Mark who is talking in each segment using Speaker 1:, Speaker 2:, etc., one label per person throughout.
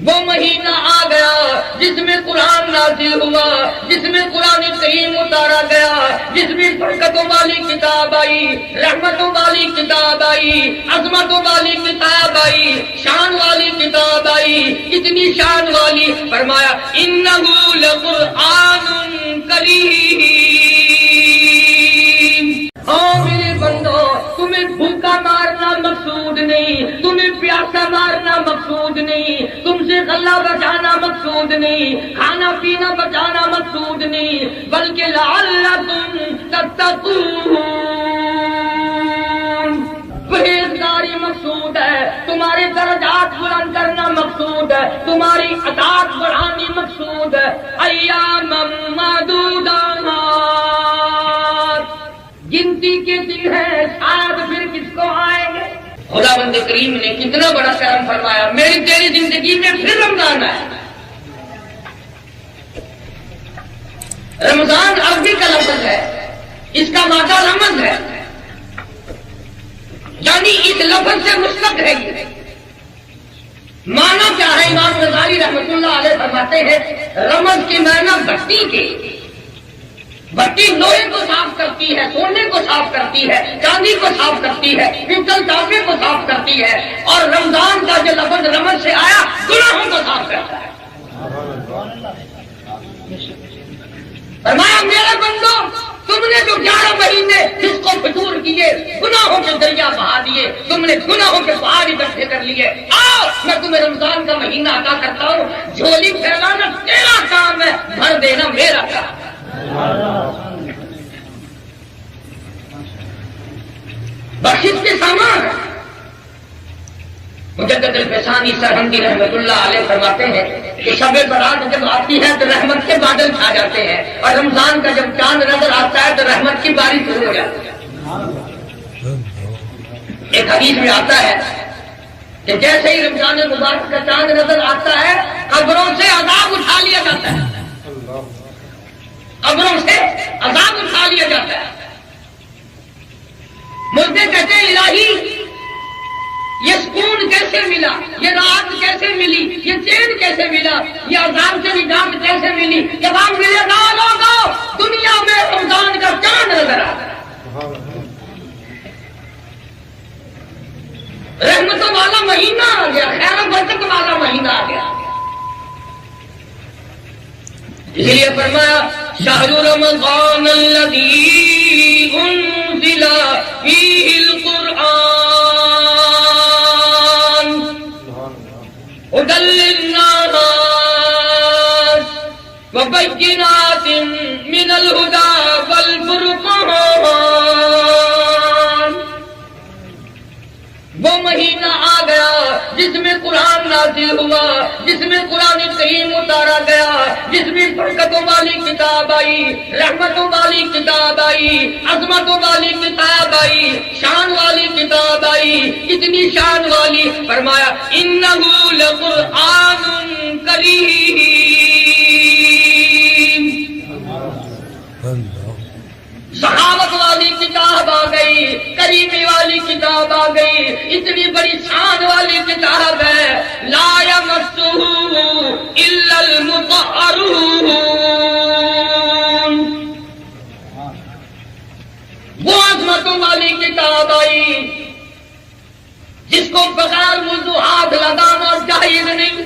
Speaker 1: وہ مہینہ آ گیا جس میں قرآن نازل ہوا، جس میں قرآن کریم اتارا گیا، جس میں برکتوں والی کتاب آئی، رحمتوں والی کتاب آئی، عظمتوں والی کتاب آئی، شان والی کتاب آئی۔ کتنی شان والی؟ فرمایا انہ لقرآن کریم۔ میرے بندو، تمہیں بھوکا مارنا مقصود نہیں، تمہیں پیاسا مارنا مقصود نہیں، تم سے غلہ بچانا مقصود نہیں، کھانا پینا بچانا مقصود نہیں، بلکہ لعلکم تتقون، پرہیزگاری مقصود ہے، تمہارے درجات بلند کرنا مقصود ہے، تمہاری اطاعت بڑھانی مقصود ہے۔ ایام معدودات، گنتی کے دن ہے، شاید پھر کس کو آئیں گے۔ خدا بند کریم نے کتنا بڑا کرم فرمایا، میری تیری زندگی میں پھر رمضان آیا۔ رمضان عربی کا لفظ ہے، اس کا مادہ رمض ہے، یعنی اس لفظ سے مشتق ہے۔ معنی کیا ہے؟ امام غزالی رحمۃ اللہ علیہ فرماتے ہیں رمض کے معنی بھٹی کے، بھٹی لوہے کو صاف کرتی ہے، سونے کو صاف کرتی ہے، چاندی کو صاف کرتی ہے، پیتل تانبے کو صاف کرتی ہے، اور رمضان کا جو لفظ رمض سے آیا گناہوں کو صاف کرتا ہے۔ فرمایا میرے بندو، تم نے جو 11 مہینے جس کو فطور کیے، گناہوں کے دریا بہا دیے، تم نے گناہوں کے پہاڑ اکٹھے کر لیے، آؤ میں تمہیں رمضان کا مہینہ عطا کرتا ہوں۔ جھولی پھیلانا تیرا کام ہے، بھر دینا میرا کام ہے۔ بخشش کے سامان مجدد الفسانی سرہندی رحمت اللہ علیہ فرماتے ہیں کہ شب برات جب آتی ہے تو رحمت کے بادل چھا جاتے ہیں، اور رمضان کا جب چاند نظر آتا ہے تو رحمت کی بارش شروع ہو جاتی ہے۔ ایک حدیث میں آتا ہے کہ جیسے ہی رمضان مبارک کا چاند نظر آتا ہے، قبروں سے عذاب اٹھا لیا جاتا ہے، قبروں سے عذاب اٹھا لیا جاتا ہے۔ مردے کہتے ہیں الہی یہ سکون کیسے ملا، یہ راحت کیسے ملی، یہ چین کیسے ملا، یہ عذاب سے نجات کیسے ملی؟ جواب ملے گا لوگوں، دنیا میں رمضان کا چاند نظر آتا ہے، رحمتوں والا مہینہ آ گیا، خیر و برکت والا مہینہ آ گیا۔ اس لیے فرمایا شہر رمضان الذی انزل فیہ القرآن ہدی للناس وبینات من الہدی والفرقان۔ وہ مہینہ آ گیا جس میں قرآن نازل ہوا، جس میں قرآن کریم اتارا گیا، جس میں برکتوں والی کتاب آئی، رحمتوں والی کتاب آئی، عظمتوں والی کتاب آئی، شان والی کتاب آئی۔ کتنی شان والی؟ فرمایا انہ لقرآن کریم، سخاوت والی کتاب آ گئی، کریمی والی کتاب آ گئی، اتنی بڑی شان والی کتاب ہے، لا یمسہ الا المطہرون۔ وہ عظمتوں والی کتاب آئی جس کو بغیر وضو ہاتھ لگانا جائز نہیں،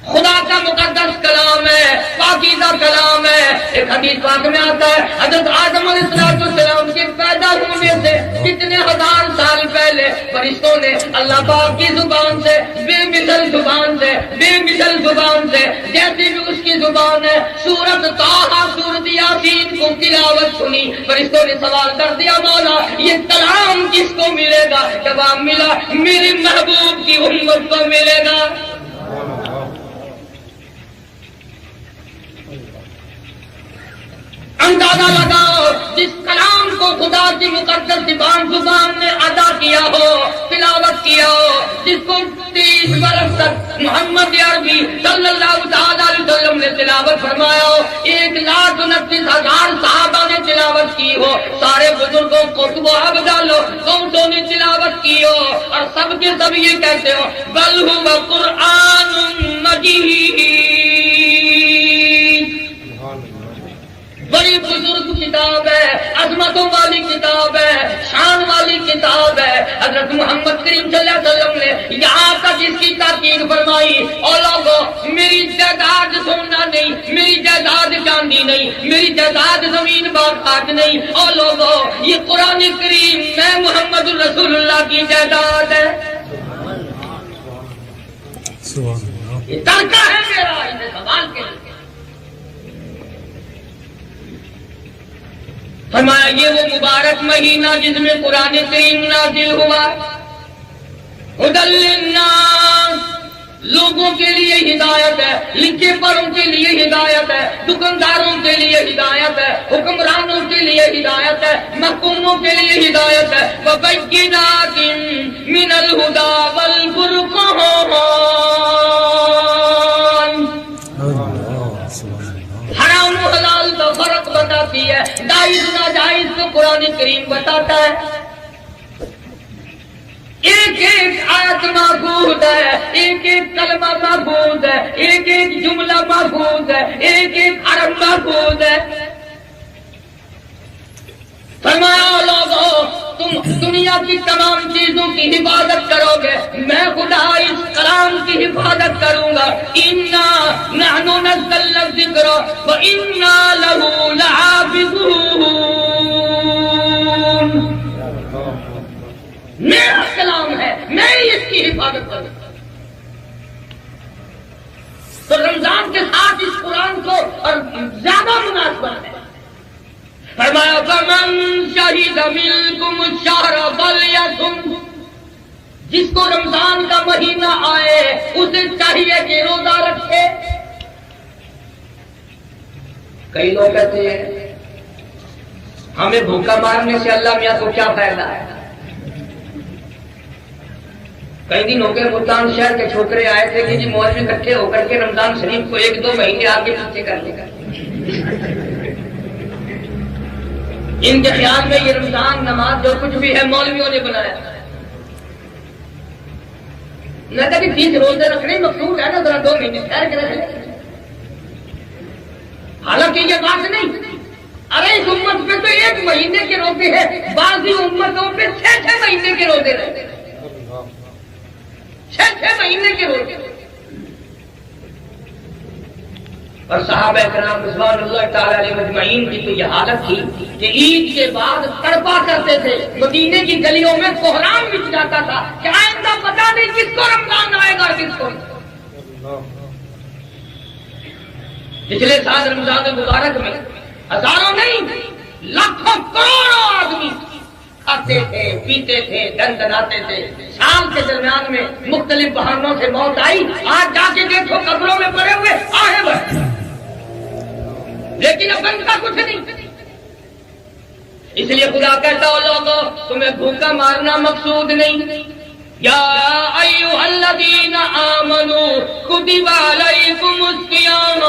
Speaker 1: خدا کا مقدس کلام ہے، پاکیزہ کلام ہے۔ ایک حدیث پاک میں آتا ہے حضرت آدم علیہ السلام کے پیدا ہونے سے کتنے ہزار سال پہلے فرشتوں نے اللہ پاک کی زبان سے، بے مثل زبان سے، بے مثل زبان سے، جیسی بھی اس کی زبان ہے، سورت طٰہٰ، سورت یاسین کو تلاوت سنی۔ فرشتوں نے سوال کر دیا مولا یہ کلام کس کو ملے گا؟ جواب ملا میرے محبوب کی امت کو ملے گا۔ اندازہ لگاؤ جس کلام کو خدا کی مقدس زبان نے ادا کیا ہو، تلاوت کیا ہو، جس کو 30 20 برس تک محمد عربی صلی اللہ تعالی علیہ وسلم نے تلاوت فرمایا ہو، 1,29,000 صحابہ نے تلاوت کی ہو، سارے بزرگوں قطب و ابدالوں قوموں نے تلاوت کی ہو، اور سب کے سب یہ کہتے ہو بل هو قرآن مجید، بڑی بزرگ کتاب ہے، عظمتوں والی کتاب ہے، شان والی کتاب ہے۔ حضرت محمد کریم صلی اللہ علیہ وسلم نے یہاں تک اس کی تاکید فرمائی، او لوگوں میری جائیداد سونا نہیں، میری جائیداد چاندی نہیں، میری جائیداد زمین باغات نہیں، او لوگوں یہ قرآن کریم میں محمد رسول اللہ کی جائیداد ہے، یہ ترکہ ہے میرا، انہیں سوال کے لیے فرمایا یہ وہ مبارک مہینہ جس میں قرآن کریم نازل ہوا، ہدی للناس، لوگوں کے لیے ہدایت ہے، لکھے پڑھوں کے لیے ہدایت ہے، دکانداروں کے لیے ہدایت ہے، حکمرانوں کے لیے ہدایت ہے، محکوموں کے لیے ہدایت ہے، وَبَيِّنَاتٍ مِّنَ الْهُدَى وَالْفُرْقَانِ، حرام و حلال کا فرق بتاتی ہے، جائز ناجائز کو قرآن کریم بتاتا ہے، ایک ایک آیت محفوظ ہے، ایک ایک کلمہ محفوظ ہے، ایک ایک جملہ محفوظ ہے، ایک ایک حرف محفوظ ہے۔ فرمایا لوگوں تم دنیا کی تمام چیزوں کی حفاظت کرو گے، میں خدا اس کلام کی حفاظت کروں گا، اِنَّا نَحْنُ نَزَّلْنَا الذِّكْرَ وَإِنَّا لَهُ لَحَافِظُونَ، میرا کلام ہے، میں اس کی حفاظت کروں گا۔ تو رمضان کے ساتھ اس قرآن کو اور زیادہ مناسبت ہے۔ فرمایا فَمَن شَهِدَ مِنكُمُ الشَّهْرَ فَلْيَصُمْ، جس کو رمضان کا مہینہ آئے اسے چاہیے کہ روزہ رکھے۔ کئی لوگ کہتے ہیں ہمیں بھوکا مارنے سے اللہ میاں کو کیا فائدہ ہے؟ کئی دن ہو گئے ملتان شہر کے چھوکرے آئے تھے کہ جی مولوی اکٹھے ہو کر کے رمضان شریف کو 1-2 مہینے آگے پیچھے کر لے گا۔ ان کے خیال میں یہ رمضان نماز جو کچھ بھی ہے مولویوں نے بنایا۔ میں کہا کہ 30 روزے رکھنے مقصود ہے نا، ذرا 2 مہینے ٹھہر کے رکھ لیں۔ حالانکہ یہ بات نہیں، ارے اس امت پہ تو 1 مہینے کے روزے ہیں، بعضی امتوں پہ 6 مہینے کے روزے رہتے ہیں، 6 مہینے کے روزے۔ اور صحابہ کرام رضوان اللہ تعالی علیہ مجمعین کی تو یہ حالت تھی کہ عید کے بعد تڑپا کرتے تھے، مدینے کی گلیوں میں کوہرام مچ جاتا تھا کہ آئندہ پتہ نہیں کس کو رمضان آئے گا، کس کو۔ پچھلے سال رمضان مبارک میں ہزاروں نہیں لاکھوں کروڑوں آدمی کھاتے تھے، پیتے تھے، دندناتے تھے، شام کے درمیان میں مختلف بہانوں سے موت آئی، آج جا کے دیکھو قبروں میں پڑے ہوئے آہے بھر، لیکن اب بنتا کچھ نہیں۔ اس لیے خدا کہتا ہو لوگوں تمہیں بھوکا مارنا مقصود نہیں، یا ایھا الذین آمنوا کتب علیکم الصیام،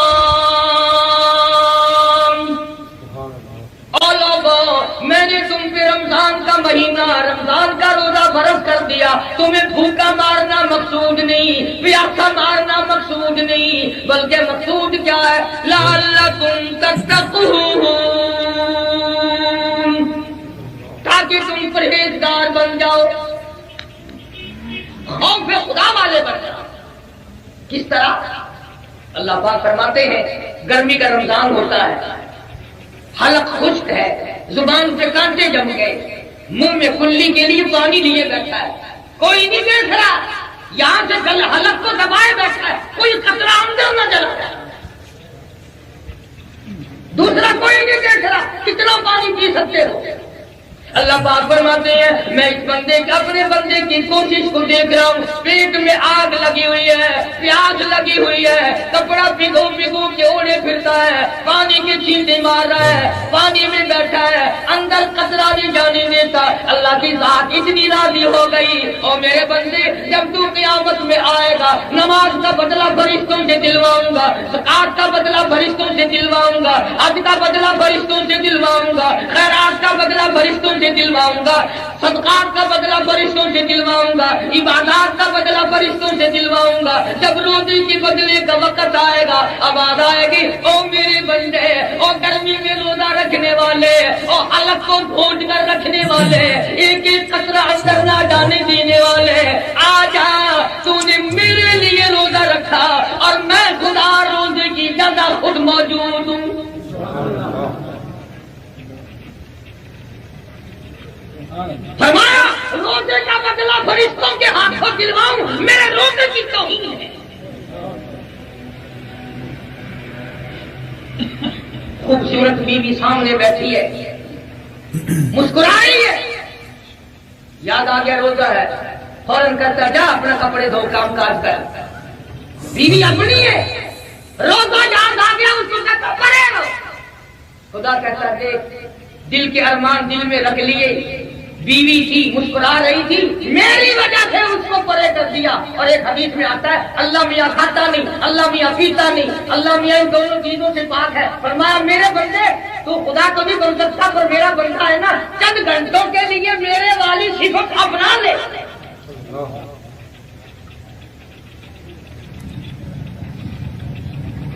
Speaker 1: او لوگوں میں نے تم پہ رمضان کا مہینہ، رمضان کا روزہ فرض کر دیا، تمہیں بھوکا مارنا مقصود نہیں، پیاسا مارنا مقصود نہیں، بلکہ مقصود کیا ہے؟ لعلکم تتقون، تاکہ تم پرہیزگار بن جاؤ، خوف خدا والے بن جاؤ۔ کس طرح؟ اللہ پاک فرماتے ہیں گرمی کا رمضان ہوتا ہے، حلق خشک ہے، زبان پہ کانٹے جم گئے، منہ میں کھلی کے لیے پانی لیے بیٹھا ہے، کوئی نہیں دیکھ رہا، یہاں سے گل حلق کو دبائے بیٹھا ہے، کوئی قطرہ اندر نہ چلا جائے، دوسرا کوئی نہیں دیکھ رہا، کتنا پانی پی سکتے ہو۔ اللہ پاک فرماتے ہیں میں اس بندے کے، اپنے بندے کی کوشش کو دیکھ رہا ہوں، پیٹ میں آگ لگی ہوئی ہے، پیاس لگی ہوئی ہے، کپڑا بھگو بھگو کے اوڑے پھرتا ہے، پانی کی چھینٹیں مار رہا ہے، پانی میں بیٹھا ہے، اندر قطرہ نہیں جانے دیتا. اللہ کی ذات اتنی راضی ہو گئی. اور میرے بندے جب تو قیامت میں آئے گا، نماز کا بدلہ فرشتوں سے دلواؤں گا، زکات کا بدلہ فرشتوں سے دلواؤں گا، حج کا بدلہ فرشتوں سے دلواؤں گا، خیرات کا بدلہ فرشتوں سے دلواؤں گا، صدقات کا بدلہ فرشتوں سے دلواؤں گا، عبادات کا بدلہ فرشتوں سے دلواؤں گا. جب روزی کے بدلے کا وقت آئے گا، آواز آئے گی، او میرے بندے، او گرمی میں روزہ رکھنے والے، او حلق کو گھونٹ کر رکھنے والے، ایک ایک قطرہ اندر نہ جانے دینے والے، آ جا، تو نے میرے لیے روزہ رکھا اور میں خدا روزے کی جگہ خود موجود ہوں. فرمایا روزے کا بدلہ فرشتوں کے ہاتھوں دلواؤں، میرے روزے کی توہین ہے. خوبصورت بیوی سامنے بیٹھی ہے، مسکرا رہی ہے، یاد آ گیا روزہ ہے، فوراً کرتا جا اپنا کپڑے دھو کام کاج کر. بیوی اپنی ہے، روزہ یاد آ گیا اس کو کہتا پڑے رہو. خدا کہتا دیکھ دل کے ارمان دل میں رکھ لیے، بیوی تھی مسکرا رہی تھی، میری وجہ سے اس کو پرے کر دیا. اور ایک حدیث میں آتا ہے اللہ میاں کھاتا نہیں، اللہ میاں پیتا نہیں، اللہ میاں ان دونوں چیزوں سے پاک ہے. فرمایا میرے بندے تو خدا تو نہیں بن سکتا پر میرا بندہ ہے نا، چند گھنٹوں کے لیے میرے والی صفت اپنا لے.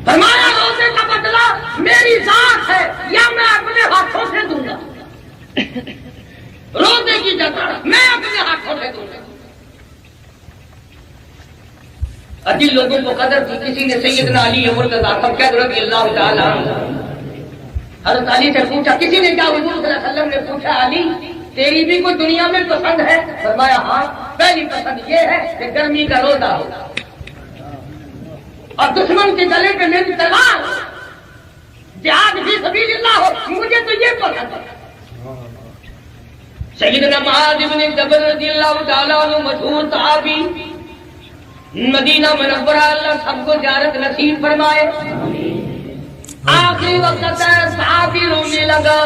Speaker 1: فرمایا روزے کا بدلہ میری ذات ہے یا میں اپنے ہاتھوں سے دوں گا، روزے کی جگہ میں اپنے ہاتھوں سے دوں گا. عجیب لوگوں کو قدر تھی. کسی نے سیدنا علی رضی اللہ تعالیٰ حضرت علی سے پوچھا، کسی نے کیا حضور صلی اللہ علیہ وسلم نے پوچھا علی تیری بھی کوئی دنیا میں پسند ہے؟ فرمایا ہاں، پہلی پسند یہ ہے کہ گرمی کا روزہ ہو اور دشمن کے گلے پہ میری تلوار، جہاد فی سبیل اللہ ہو، مجھے تو یہ پسند ہے. سیدنا معاذ بن جبل رضی اللہ تعالیٰ عنہ مشہور صحابی، مدینہ منورہ اللہ سب کو زیارت نصیب فرمائے. آخری وقت ہے، صحابی رونے لگا،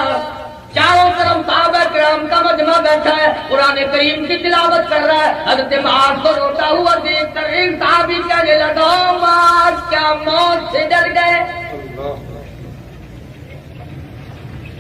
Speaker 1: چاروں طرف صحابہ کرام کا مجمع بیٹھا ہے، قرآن کریم کی تلاوت کر رہا ہے. حضرت معاذ کو روتا ہوا دیکھ کر ایک صحابی کہنے لگا معاذ کیا موت سے ڈر گئے؟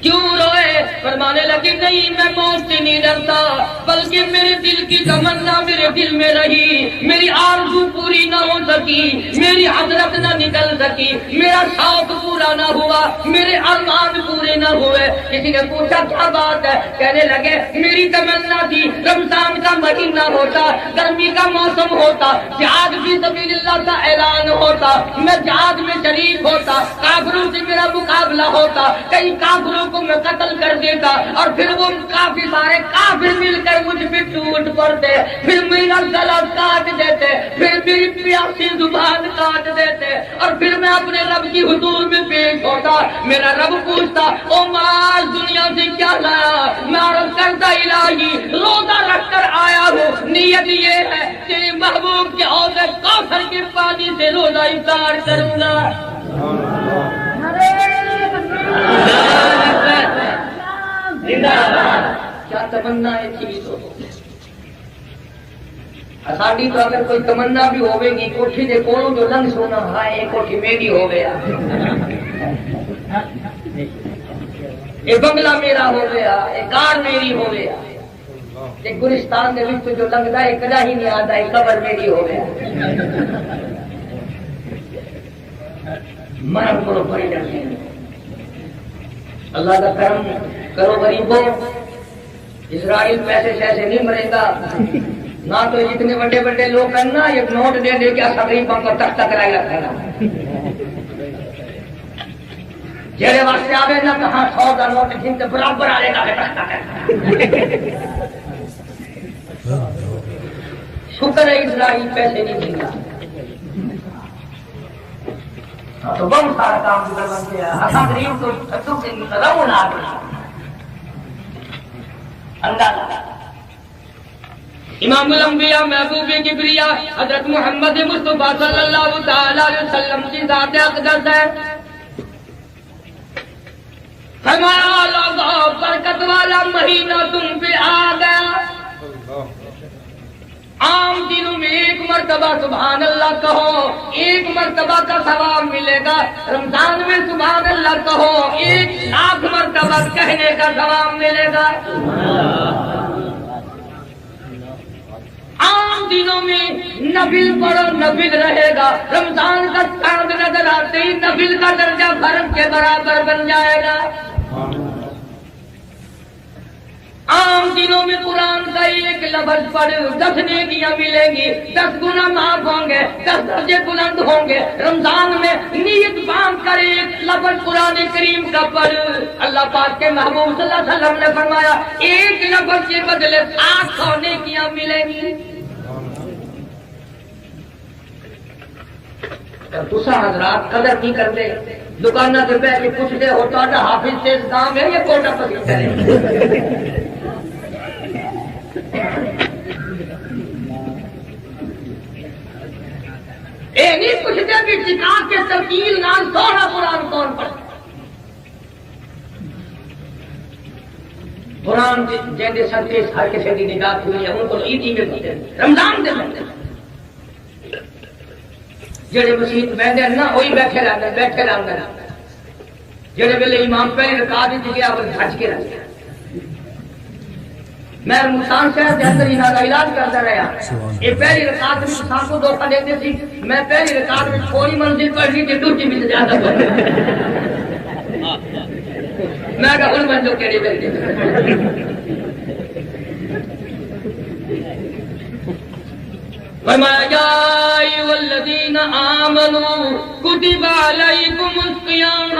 Speaker 1: کیوں روئے؟ فرمانے لگی نہیں میں موت سے نہیں ڈرتا، بلکہ میرے دل کی تمنا میرے دل میں رہی، میری آرزو پوری نہ ہو سکی، میری حضرت نہ نکل سکی، میرا شوق پورا نہ ہوا، میرے ارمان پورے نہ ہوئے. کسی نے پوچھا کیا بات ہے؟ کہنے لگے میری تمنا تھی رمضان کا مہینہ ہوتا، گرمی کا موسم ہوتا، جہاد فی سبیل اللہ کا اعلان ہوتا، میں جہاد میں شریک ہوتا، کافروں سے میرا مقابلہ ہوتا، کئی کافروں کو میں قتل کر دیتا اور پھر وہ کافی سارے کافر مل کر مجھ پہ ٹوٹ پڑتے، پھر میرا گلا کاٹ دیتے، پھر میری پیاسی زبان کاٹ دیتے اور پھر میں اپنے رب کی حضور میں پیش ہوتا. میرا رب پوچھتا او معاذ دنیا سے کیا لایا؟ میں عرض کرتا الہی روزہ رکھ کر آیا ہوں، نیت یہ ہے تیرے محبوب کے حوض کوثر کے پانی سے روزہ افطار کروں گا. کیا تمنا ہے تھی تو ساڈی تو اگر کوئی تمنا بھی ہوے گی کوٹھی دے کولوں جو لنگ سونا ہائے کوٹھی میری ہو گیا، یہ بنگلہ میرا ہو گیا، یہ کار میری ہو گیا، یہ گلستان دے وچ جو لنگدا ہے کدا ہی نہیں آتا، یہ قبر میری ہو گیا. مرم کرو بڑی ڈرتے اللہ کا کرم کرو غریبوں. اسرائیل پیسے شیسے نہیں مرے گا نہ تو جتنے بڑے بڑے لوگ ہیں نا یہ نوٹ دے دے کے غریبوں کو تک کرائی رکھے گا. جہے واسطے آوے نا کہاں 100 کا نوٹ جن کے برابر آئے گا شکر ہے اسرائیل پیسے نہیں دیتا تو بہت سارا کام بنتے ہیں. غریب تو رو نہ اندازہ. امام الانبیاء محبوب کبریا حضرت محمد مصطفیٰ صلی اللہ تعالی علیہ وسلم کی ذات اقدس ہے. فرمایا لوگوں برکت والا مہینہ تم پہ آ گیا. عام دنوں میں ایک مرتبہ سبحان اللہ کہو 1 مرتبہ کا ثواب ملے گا. رمضان میں سبحان اللہ کہو 1,00,000 مرتبہ کہنے کا ثواب ملے گا. عام دنوں میں نفل پڑھو نفل رہے گا. رمضان کا چاند نظر آتے ہی نفل کا درجہ فرض کے برابر بن جائے گا. عام دنوں میں قرآن کا ایک لفظ پڑھ 10 نیکیاں ملیں گی, 10 گناہ معاف ہوں گے, 10 درجے بلند ہوں گے. رمضان میں نیت باندھ کر ایک لفظ قرآن کریم کا پڑھ. اللہ پاک کے محبوب صلی اللہ علیہ وسلم نے فرمایا ایک لفظ کے بدلے 700 نیکیاں ملیں گی. دوسرا حضرات قدر نہیں کرتے, دکانوں سے بیٹھ کے پوچھتے ہو تو حافظ سے کام ہے یہ کوٹا پسند کرے. نہیں پوچھتے کہ کتاب کے ترکیل نام سونا قرآن کون پڑھتا. قرآن جیسے سنتے ہر کسی کی نجات ہوئی ہے ان کو عیدی میں پوچھتے رمضان سے پڑھتے جڑے مسیح بہتے نا وہی بیٹھے رہتے جڑے ویلے امام پہلے رکعت وچ گیا وہ بھج کے رہ گیا. میں ملتان شہر کے اندر انہاں کا علاج کرتا رہا. یہ پہلی رکعت میں انسان کو دھوکہ دیتے تھی. میں پہلی رکعت میں تھوڑی منزل پڑھنی تھی دوسری میں زیادہ پڑھنی. میں کہا ان بندوں کیڑے ملتے فرمایا یا ایھا الذین آمنوا کتب علیکم الصیام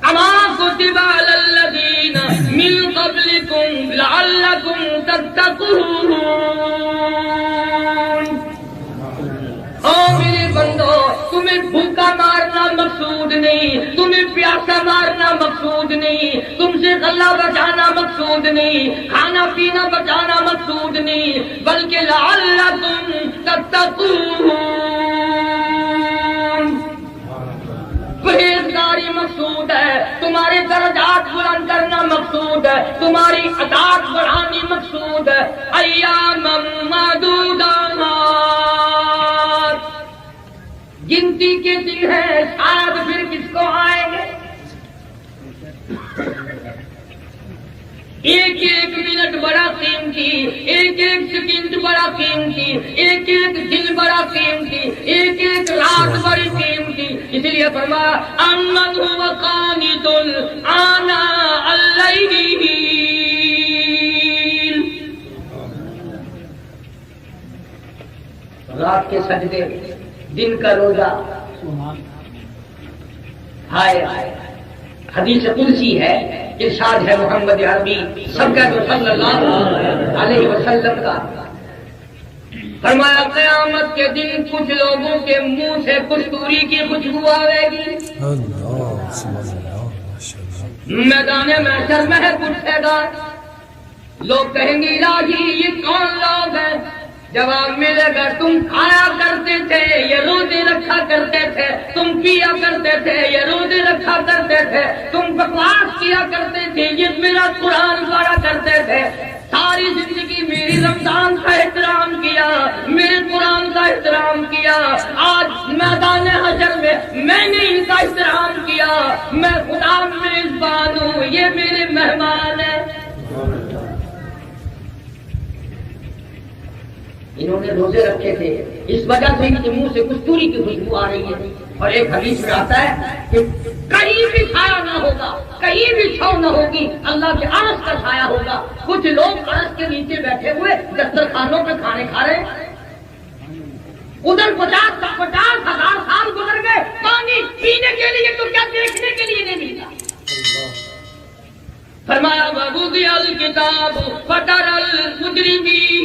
Speaker 1: کما کتب علی الذین من قبلکم لعلکم تتقون. او میرے بندو تمہیں بھوکا مارنا مقصود نہیں, تمہیں پیاسا مارنا مقصود نہیں, تم سے غلہ بچانا مقصود نہیں, کھانا پینا بچانا مقصود نہیں, بلکہ لعلکم تتقون پرہیزگاری مقصود ہے. تمہارے درجات بلند کرنا مقصود ہے, تمہاری اطاعت بڑھانی مقصود ہے. ایام معدودات گنتی کے دن ہیں, شاید پھر کس کو آئیں گے. ایک ایک منٹ بڑا قیمتی, ایک ایک سیکنڈ بڑا قیمتی, ایک ایک دن بڑا قیمتی, ایک ایک رات بڑی قیمتی. اس لیے فرمایا امن هو قانت آناء اللیل. رات کے سجدے, دن کا روزہ. ہائے حدیث قدسی ہے, ارشاد ہے محمد عربی سب کا صلی اللہ علیہ وسلم کا. فرمایا قیامت کے دن کچھ لوگوں کے منہ سے کستوری کی خوشبو آئے گی. میدان محشر میں پوچھے گا, لوگ کہیں گے الہی یہ کون لوگ ہیں؟ جواب ملے گا تم کھایا کرتے تھے, یہ روزے رکھا کرتے تھے, تم پیا کرتے تھے, یہ روزے رکھا کرتے تھے, تم بکواس کیا کرتے تھے, یہ میرا قرآن پڑھا کرتے تھے, ساری زندگی میری رمضان کا احترام کیا, میرے قرآن کا احترام کیا, آج میدان حشر میں نے ان کا احترام کیا, میں خدا میزبان ہوں, یہ میرے مہمان ہیں. انہوں نے روزے رکھے تھے, اس وجہ سے ان کے منہ سے کستوری کی خوشبو آ رہی ہے. اور ایک حدیث میں آتا ہے کہ کہیں بھی سایہ نہ ہوگا, کہیں بھی چھاؤں نہ ہوگی, اللہ کے عرش کا سایہ ہوگا. کچھ لوگ عرش کے نیچے بیٹھے ہوئے دسترخوانوں پہ کھانے کھا رہے ہیں, ادھر 50,000 سال گزر گئے, پانی پینے کے لیے تو کیا دیکھنے کے لیے نہیں ملا. فرمایا وَوُضِعَ الْكِتَابُ فَتَرَى الْمُجْرِمِينَ,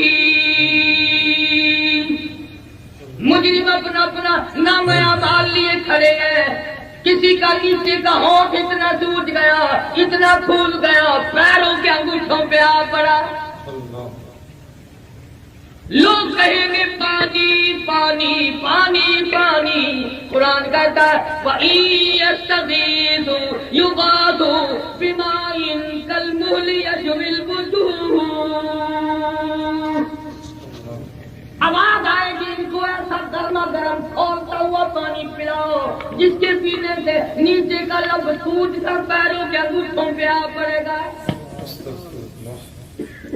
Speaker 1: مجرم اپنا اپنا نام اعمال لیے کھڑے ہیں. کسی کا نیچے کا ہونٹ اتنا ٹوٹ گیا, اتنا پھول گیا, پیروں کے انگوٹھوں پہ آ پڑا. لوگ کہیں گے پانی پانی. پانی پانی پانی. قرآن کہتا ہے وَإِن يَسْتَغِيثُوا يُغَاثُوا بِمَاءٍ كَالْمُهْلِ يَشْوِي الْوُجُوهَ. آواز آئے گی ان کو ایسا گرما گرم کھولتا ہوا پانی پلاؤ جس کے پینے سے نیچے کا لب ٹوٹ کر پیروں کے انگوٹھوں پہ آ پڑے گا.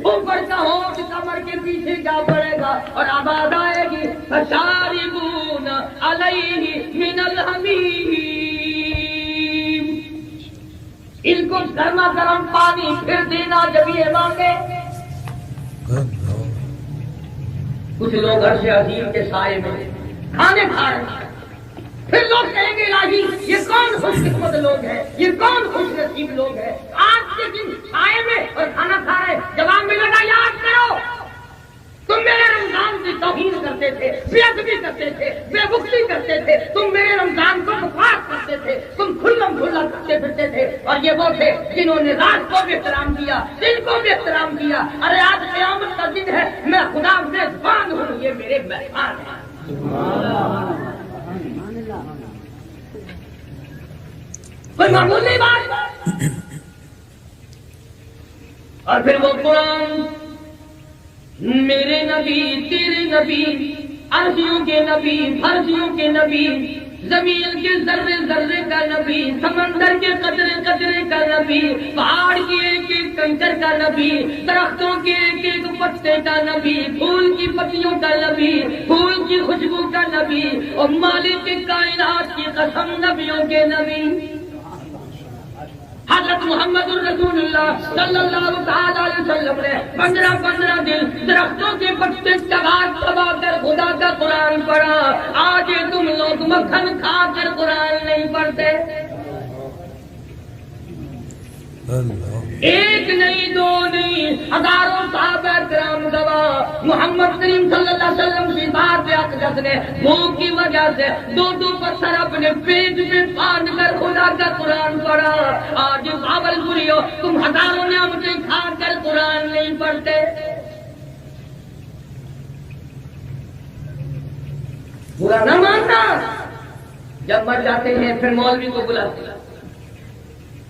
Speaker 1: اوپر کا ہونٹ کمر کے پیچھے جا پڑے گا اور آواز آئے گی فَشَارِبُونَ عَلَيْهِ مِنَ الْحَمِيمِ. ان کو گرما گرم پانی پھر دینا جب یہ مانگے. کچھ لوگ عرش عظیم کے سائے میں کھانے کھا رہے ہیں. پھر لوگ کہیں گے الہی یہ کون خوش قسمت لوگ ہیں, یہ کون خوش نصیب لوگ ہیں آج کے دن سائے میں اور کھانا کھا رہے. جواب ملے گا یاد کرو تم میرے رمضان کی توہین کرتے تھے, بے ادبی کرتے تھے, بے بخلی کرتے تھے, تم میرے رمضان کو بکواس کرتے تھے, تم کھلم کھلا کرتے پھرتے تھے. اور یہ وہ تھے جنہوں نے رات کو بھی احترام دیا, دن کو بھی احترام دیا. ارے آج قیامت کا دن ہے, میں خدا میزبان ہوں, یہ میرے مہمان ہیں. کوئی معمولی بات. اور پھر وہ قرآن میرے نبی تیرے نبی عرشیوں کے نبی فرشیوں کے نبی زمین کے ذرے ذرے کا نبی سمندر کے قطرے قطرے کا نبی پہاڑ کے ایک ایک کنکر کا نبی درختوں کے ایک ایک پتے کا نبی پھول کی پتیوں کا نبی پھول کی خوشبو کا نبی اور مالک کائنات کی قسم نبیوں کے نبی حضرت محمد الرسول اللہ صلی اللہ علیہ وسلم نے 15 دن درختوں کے پتے چبا چبا کر خدا کا قرآن پڑھا. آج تم لوگ مکھن کھا کر قرآن نہیں پڑھتے. ایک نہیں دو نہیں ہزاروں صحابہ کرام گواہ محمد کریم صلی اللہ علیہ وسلم کی بات اقدس نے بھوک کی وجہ سے 2 پتھر اپنے پیٹ میں باندھ کر خدا کا قرآن پڑھا. آج بابل پوریو تم ہزاروں نعمتیں کھا کر قرآن نہیں پڑھتے. برا نہ ماننا. جب مر جاتے ہیں پھر مولوی کو بلاتے ہیں.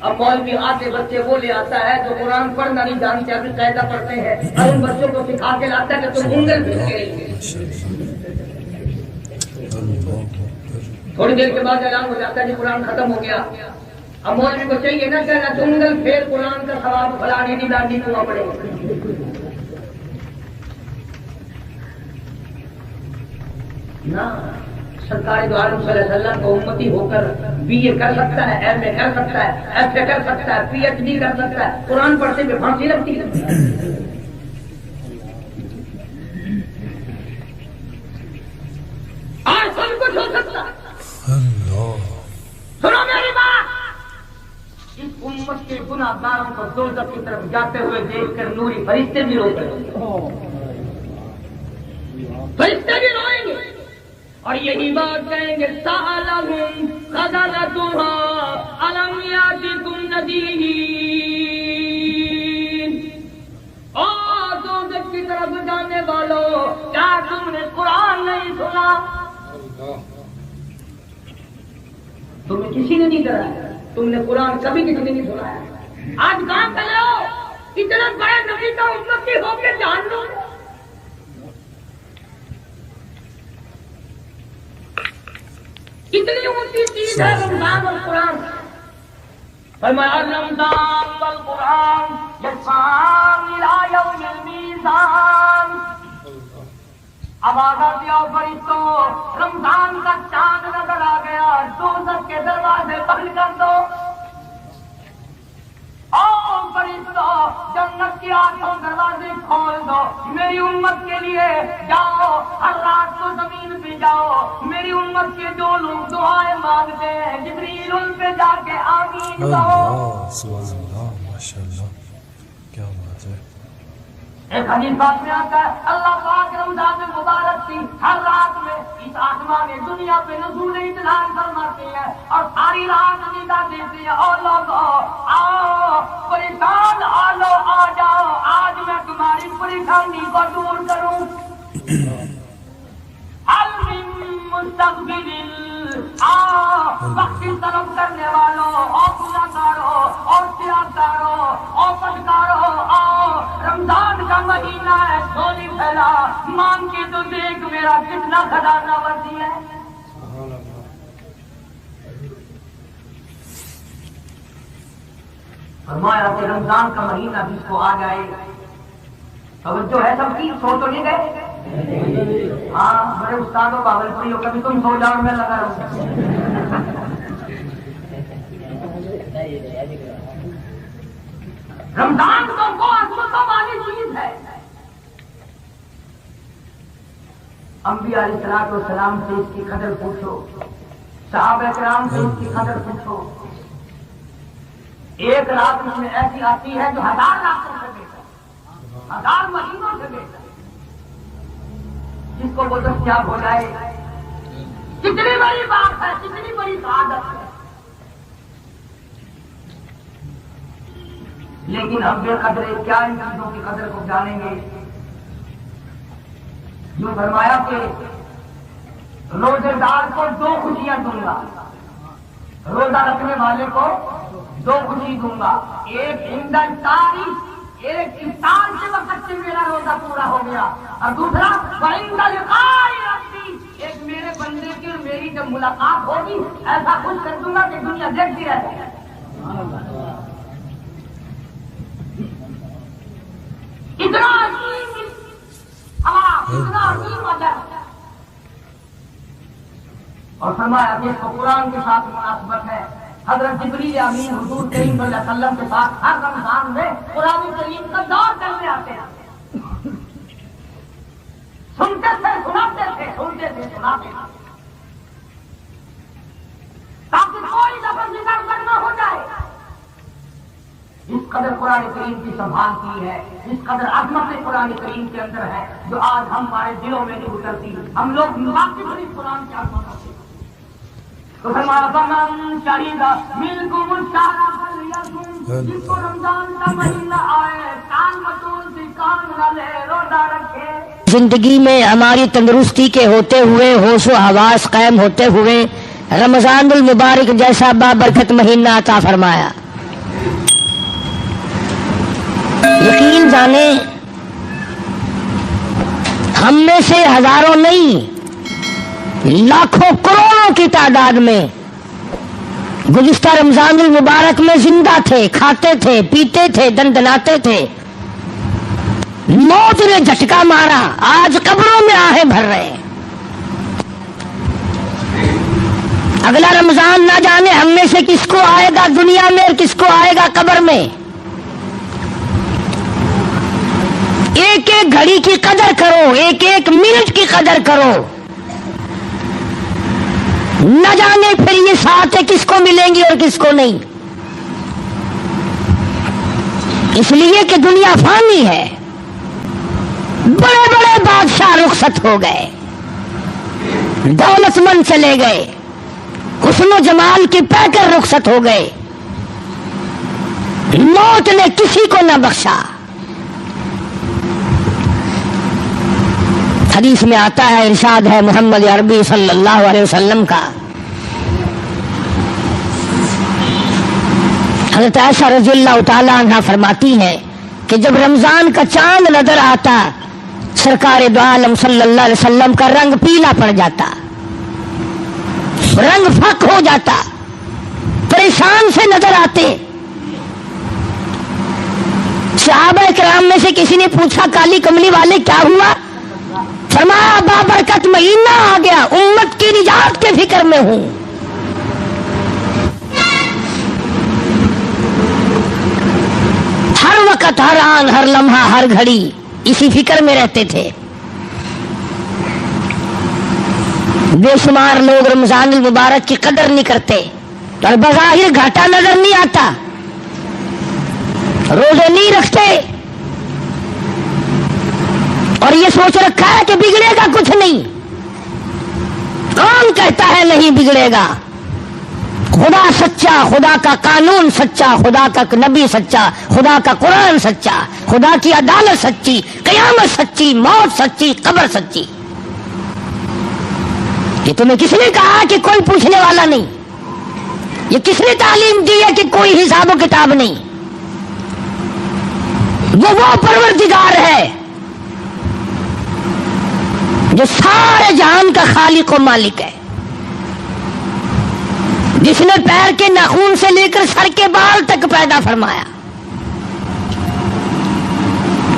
Speaker 1: اب مولوی آتے بچے وہ لے آتا ہے جو قرآن پڑھنا نہیں جانتے, ابھی قاعدہ پڑھتے ہیں اور ان بچوں کو سکھا کے لاتا ہے کہ تم انگل پھینک کے رہیں گے. تھوڑی دیر کے بعد اعلان ہو جاتا ہے کہ قرآن ختم ہو گیا. اب مولوی کو چاہیے نا کہ انگل پھیر قرآن کا ثواب فلانی نہیں ڈانڈی دعا پڑے گا. نہ سرکار دو عالم صلی اللہ علیہ وسلم کو امتی ہو کر BA کر سکتا ہے, MA کر سکتا ہے, FA کر سکتا ہے, PhD کر سکتا ہے. قرآن پڑھتے ہوئے پھانسی لگتی ہے. اور سب کچھ ہو سکتا ہے. سنو میری بات. اس امت کے گناہ گاروں کو دوزخ کی طرف جاتے ہوئے دیکھ کر نوری فرشتے بھی روتے ہیں. فرشتے بھی روئیں گے اور یہی بات کہیں گے سألہم خزنتہا الم یاتکم نذیر. او دوزخ کی طرف جانے والوں, کیا تم نے قرآن نہیں سنا؟ تمہیں کسی نے نہیں کرایا, تم نے قرآن کبھی کسی نے نہیں سنایا. آج کہاں چلے ہو اتنے بڑے نبی کا امتی ہو کے جان لو. کتنی اونچی چیز ہے رمضان اور قرآن. فرمایا رمضان والقرآن یسعان الی یوم المیزان. آواز آتی ہے فرشتوں رمضان کا چاند نظر آ گیا, دوزخ کے دروازے بند کر دو. فرشتوں جنت کے 8 دروازے کھول دو. میری امت کے لیے جاؤ, ہر رات کو زمین پہ جاؤ. میری امت کے جو لوگ دعائیں مانگتے ہیں جبریل ان پہ جا کے آمین کہو.
Speaker 2: سبحان اللہ, ماشاءاللہ, کیا بات ہے.
Speaker 1: ایک حدیث پاک میں آتا ہے اللہ پاک رمضان مبارک کی ہر رات میں اس آسمان دنیا پہ نزول اطلاع فرماتے ہیں اور ساری رات ندا دیتے ہیں. اور لوگ آؤ پریشان آ لو, آ جاؤ, آج میں تمہاری پریشانی کو دور کروں. وقت طلب کرنے والوں اور گناہگاروں اور سیاستداروں اور پٹکاروں رمضان کا مہینہ ہے سولی پھیلا مان کے تو دیکھ میرا کتنا خزانہ وسیع ہے. فرمایا کہ رمضان کا مہینہ جس کو آ جائے توجہ ہے سب کی سو تو نہیں گئے. ہاں بڑے استادوں باولپوری ہو کبھی تم سو جاؤ میں لگا رہوں. رمضان تو وہ عظمتوں والی چیز ہے. انبیاء علیہ الصلوۃ والسلام سے اس کی قدر پوچھو, صحابہ کرام سے اس کی قدر پوچھو. ایک رات اس میں ایسی آتی ہے جو 1000 راتوں سے بہتر 1000 مہینوں سے بہتر جس کو وہ دستیاب ہو جائے. کتنی بڑی بات ہے, کتنی بڑی سعادت ہے. لیکن ہم بے قدرے کیا ان چیزوں کی قدر کو جانیں گے. جو فرمایا کہ روزے دار کو 2 خوشیاں دوں گا, روزہ رکھنے والے کو 2 خوشی دوں گا. ایک ہندن تاریخ, ایک انسان کے وقت سے میرا روزہ پورا ہو گیا, اور دوسرا ایک میرے بندے کی اور میری جب ملاقات ہوگی ایسا کچھ کر دوں گا کہ دنیا دیکھتی رہے. اتنا عظیم اتنا عظیم وجہ. اور فرمایا کہ اس کو قرآن کے ساتھ مناسبت ہے. حضرت جبریل امین حضور کریم صلی اللہ علیہ وسلم کے ساتھ ہر رمضان میں قرآن کریم کا دور کرنے آتے ہیں. سنتے تھے, سناتے تھے, سنتے تھے, سناتے تھے, تاکہ کوئی لفظ ادھر نہ ہو جائے. جس قدر قرآن کریم کی سنبھال کی ہے, جس قدر عظمت قرآن کریم کے اندر ہے, جو آج ہمارے دلوں میں نہیں اترتی. ہم لوگ باقی بڑی قرآن کی عظمت ہوتی ہے. تو فرمایا فمن شہید منکم الشہر فلیصم, جس کو رمضان کا مہینہ آئے کان متون سے کان نہ لے, روزہ رکھے.
Speaker 3: زندگی میں ہماری تندرستی کے ہوتے ہوئے, ہوش و حواس قائم ہوتے ہوئے رمضان المبارک جیسا بابرکت مہینہ عطا فرمایا. یقین جانے ہم میں سے ہزاروں نہیں لاکھوں کروڑوں کی تعداد میں گزشتہ رمضان المبارک میں زندہ تھے, کھاتے تھے, پیتے تھے, دندناتے تھے. موت نے جھٹکا مارا, آج قبروں میں آہیں بھر رہے ہیں. اگلا رمضان نہ جانے ہم میں سے کس کو آئے گا دنیا میں اور کس کو آئے گا قبر میں. ایک ایک گھڑی کی قدر کرو, ایک ایک منٹ کی قدر کرو. نہ جانے پھر یہ ساتیں کس کو ملیں گی اور کس کو نہیں. اس لیے کہ دنیا فانی ہے. بڑے بڑے بادشاہ رخصت ہو گئے, دولت مند چلے گئے, حسن و جمال کے پیکر رخصت ہو گئے. موت نے کسی کو نہ بخشا. حدیث میں آتا ہے, ارشاد ہے محمد عربی صلی اللہ علیہ وسلم کا, حضرت عائشہ رضی اللہ تعالی عنہ فرماتی ہیں کہ جب رمضان کا چاند نظر آتا سرکار دو عالم صلی اللہ علیہ وسلم کا رنگ پیلا پڑ جاتا, رنگ فک ہو جاتا, پریشان سے نظر آتے. صحابہ کرام میں سے کسی نے پوچھا کالی کملی والے کیا ہوا؟ فرمایا بابرکت مہینہ آ گیا, امت کی نجات کے فکر میں ہوں. ہر وقت, ہر آن, ہر لمحہ, ہر گھڑی اسی فکر میں رہتے تھے. بے شمار لوگ رمضان المبارک کی قدر نہیں کرتے اور بظاہر گھاٹا نظر نہیں آتا, روزے نہیں رکھتے اور یہ سوچ رکھا ہے کہ بگڑے گا کچھ نہیں. کون کہتا ہے نہیں بگڑے گا؟ خدا سچا, خدا کا قانون سچا, خدا کا نبی سچا, خدا کا قرآن سچا, خدا کی عدالت سچی, قیامت سچی, موت سچی, قبر سچی. یہ تمہیں کس نے کہا کہ کوئی پوچھنے والا نہیں؟ یہ کس نے تعلیم دی ہے کہ کوئی حساب و کتاب نہیں؟ وہ پروردگار ہے جو سارے جہان کا خالق و مالک ہے، جس نے پیر کے ناخن سے لے کر سر کے بال تک پیدا فرمایا.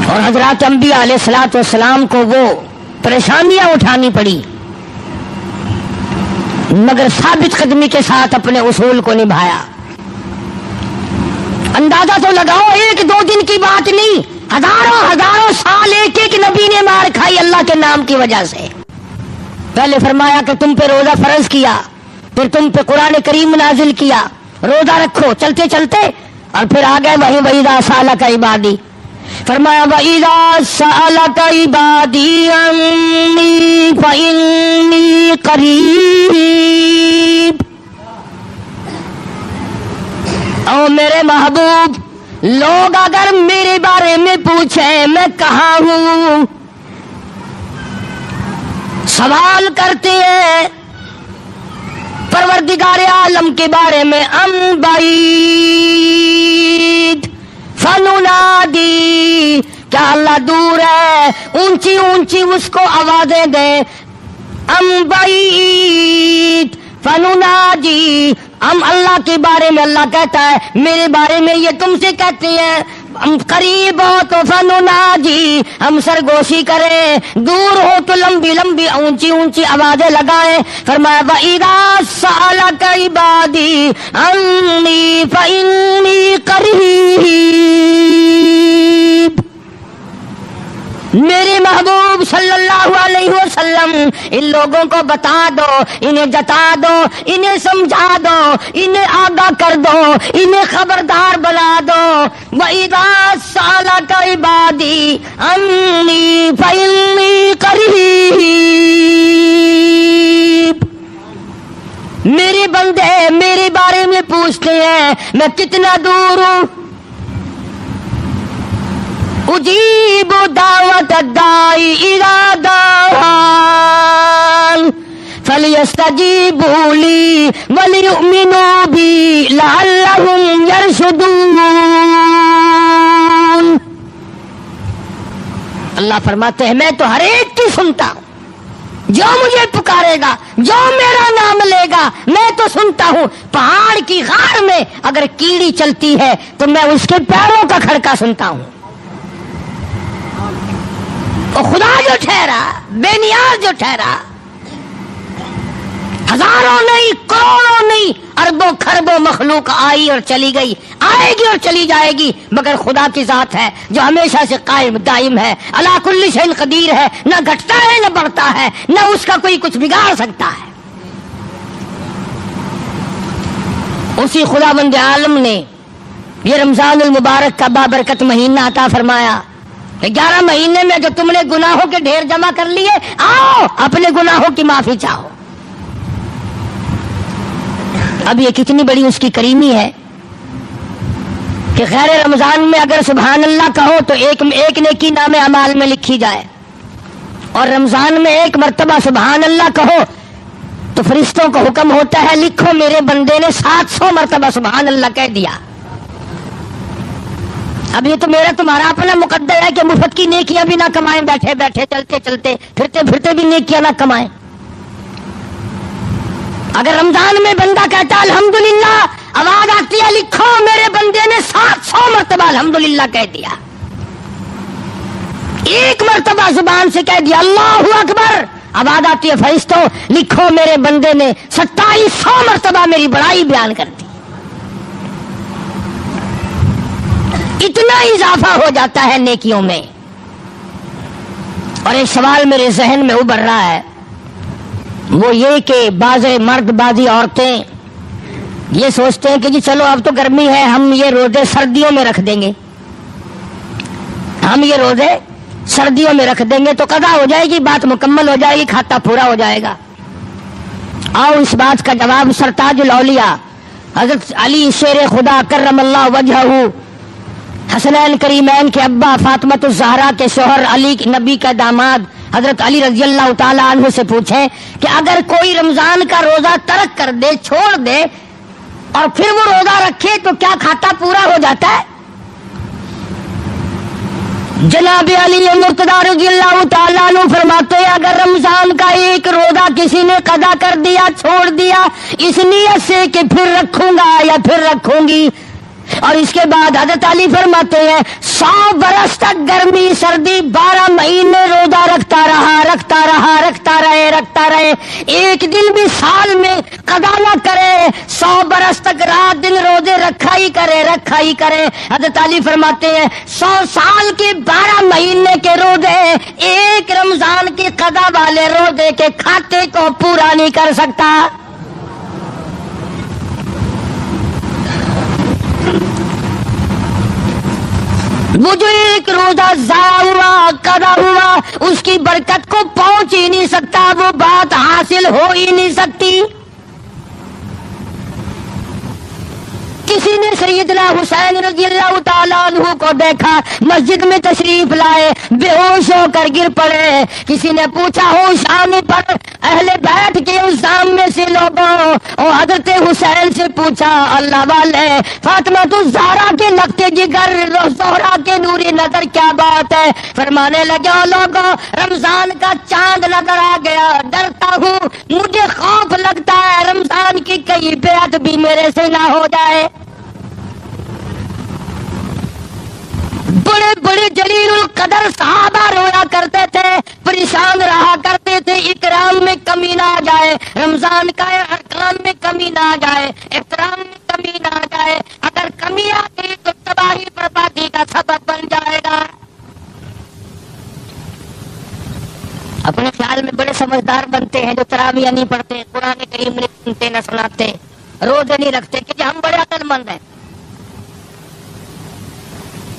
Speaker 3: اور حضرات انبیاء علیہ الصلوۃ والسلام کو وہ پریشانیاں اٹھانی پڑی، مگر ثابت قدمی کے ساتھ اپنے اصول کو نبھایا. اندازہ تو لگاؤ، ایک دو دن کی بات نہیں، ہزاروں سال ایک ایک نبی نے مار کھائی اللہ کے نام کی وجہ سے. پہلے فرمایا کہ تم پہ روزہ فرض کیا، پھر تم پہ قرآن کریم نازل کیا، روزہ رکھو، چلتے چلتے اور پھر آ گئے وَإِذَا سَأَلَكَ عِبَادِي. فرمایا وَإِذَا سَأَلَكَ عِبَادِي عَنِّي فَإِنِّي قَرِيبٌ. او میرے محبوب، لوگ اگر میرے بارے میں پوچھیں میں کہاں ہوں، سوال کرتے ہیں پروردگار عالم کے بارے میں، ام بعید فننادی، کیا اللہ دور ہے، اونچی اونچی اس کو آوازیں دیں. ام بعید فننادی، ہم اللہ کے بارے میں اللہ کہتا ہے میرے بارے میں یہ تم سے کہتے ہیں ہم قریب ہو تو فنناجی، ہم سرگوشی کریں، دور ہو تو لمبی لمبی اونچی اونچی آوازیں لگائیں. فرمایا وَإِذَا سَأَلَكَ عِبَادِي عَنِّي فَإِنِّي قَرِيبٌ. میرے محبوب صلی اللہ علیہ وسلم ان لوگوں کو بتا دو، انہیں جتا دو، انہیں سمجھا دو، انہیں آگاہ کر دو، انہیں خبردار بنا دو. وَإِذَا سَأَلَكَ عِبَادِي عَنِّي فَإِنِّي قَرِيبٌ. میرے بندے میرے بارے میں پوچھتے ہیں میں کتنا دور ہوں. اجیب دعوت الداعی اذا دعان فلیستجیبوا لی ولیؤمنوا بی لعلہم یرشدون. اللہ فرماتے ہیں میں تو ہر ایک کی سنتا ہوں، جو مجھے پکارے گا، جو میرا نام لے گا میں تو سنتا ہوں. پہاڑ کی غار میں اگر کیڑی چلتی ہے تو میں اس کے پیروں کا کھڑکا سنتا ہوں. اور خدا جو ٹھہرا، بے نیاز جو ٹھہرا، ہزاروں نہیں، کروڑوں نہیں، اربوں خربوں مخلوق آئی اور چلی گئی، آئے گی اور چلی جائے گی، مگر خدا کی ذات ہے جو ہمیشہ سے قائم دائم ہے، علی کل شیء قدیر ہے، نہ گھٹتا ہے نہ بڑھتا ہے، نہ اس کا کوئی کچھ بگاڑ سکتا ہے. اسی خداوند عالم نے یہ رمضان المبارک کا بابرکت مہینہ عطا فرمایا. 11 مہینے میں جو تم نے گناہوں کے ڈھیر جمع کر لیے، آؤ اپنے گناہوں کی معافی چاہو. اب یہ کتنی بڑی اس کی کریمی ہے کہ خیر رمضان میں اگر سبحان اللہ کہو تو ایک نیکی نام اعمال میں لکھی جائے، اور رمضان میں ایک مرتبہ سبحان اللہ کہو تو فرشتوں کو حکم ہوتا ہے لکھو میرے بندے نے 700 مرتبہ سبحان اللہ کہہ دیا. اب یہ تو میرا تمہارا اپنا مقدر ہے کہ مفت کی نیکیاں بھی نہ کمائیں، بیٹھے بیٹھے چلتے چلتے پھرتے پھرتے بھی نیکیاں نہ کمائیں. اگر رمضان میں بندہ کہتا الحمدللہ، آواز آتی ہے لکھو میرے بندے نے 700 مرتبہ الحمدللہ کہہ دیا. ایک مرتبہ زبان سے کہہ دیا اللہ اکبر، آواز آتی ہے فرشتوں لکھو میرے بندے نے 2700 مرتبہ میری بڑائی بیان کر دی. اتنا اضافہ ہو جاتا ہے نیکیوں میں. اور ایک سوال میرے ذہن میں ابھر رہا ہے، وہ یہ کہ بعض مرد بعضی عورتیں یہ سوچتے ہیں کہ جی چلو اب تو گرمی ہے، ہم یہ روزے سردیوں میں رکھ دیں گے، ہم یہ روزے سردیوں میں رکھ دیں گے تو قضا ہو جائے گی، بات مکمل ہو جائے گی، کھاتا پورا ہو جائے گا. آؤ اس بات کا جواب سرتاج الاولیاء حضرت علی شیر خدا کرم اللہ وجہہ حسنین کریمین کے ابا فاطمۃ الزہرا کے شوہر علی نبی کا داماد حضرت علی رضی اللہ تعالیٰ عنہ سے پوچھیں کہ اگر کوئی رمضان کا روزہ ترک کر دے، چھوڑ دے، اور پھر وہ روزہ رکھے تو کیا کھاتا پورا ہو جاتا ہے؟ جناب علی مرتضیٰ رضی اللہ تعالیٰ عنہ فرماتے ہیں اگر رمضان کا ایک روزہ کسی نے قضا کر دیا، چھوڑ دیا اس نیت سے کہ پھر رکھوں گا یا پھر رکھوں گی، اور اس کے بعد حضرت علی فرماتے ہیں 100 برس تک گرمی سردی 12 مہینے روزہ رکھتا رہے، ایک دن بھی سال میں قضا نہ کرے، 100 برس تک رات دن روزے رکھا ہی کرے۔ حضرت علی فرماتے ہیں 100 سال کے 12 مہینے کے روزے ایک رمضان کے قضا والے روزے کے کھاتے کو پورا نہیں کر سکتا۔ وہ جو ایک روزہ ضائع ہوا، قضا ہوا، اس کی برکت کو پہنچ ہی نہیں سکتا، وہ بات حاصل ہو ہی نہیں سکتی۔ کسی نے سیدنا حسین رضی اللہ تعالیٰ عنہ کو دیکھا، مسجد میں تشریف لائے، بے ہوش ہو کر گر پڑے۔ کسی نے پوچھا ہوش آنے پر اہل بیت کے اس سامنے سے لوگوں اور حضرت حسین سے پوچھا، اللہ والے فاطمہ الزہرا کے لگتے جگر زہرا کے نوری نظر کیا بات ہے؟ فرمانے لگے لوگوں رمضان کا چاند نظر آ گیا، ڈرتا ہوں مجھے خوف لگتا ہے رمضان کی کئی بیعت بھی میرے سے نہ ہو جائے۔ بڑے بڑے جلیل القدر صحابہ رویا کرتے تھے، پریشان رہا کرتے تھے، اکرام میں کمی نہ آ جائے، رمضان کا ارکان میں کمی نہ آ جائے، احترام میں کمی نہ آ جائے، اگر کمی آ گئی تو تباہی بربادی کا سبب بن جائے گا۔ اپنے خیال میں بڑے سمجھدار بنتے ہیں جو تراویح نہیں پڑھتے، قرآن کریم نہیں سنتے نہ سناتے، روزے نہیں رکھتے کہ ہم بڑے عقل مند ہیں۔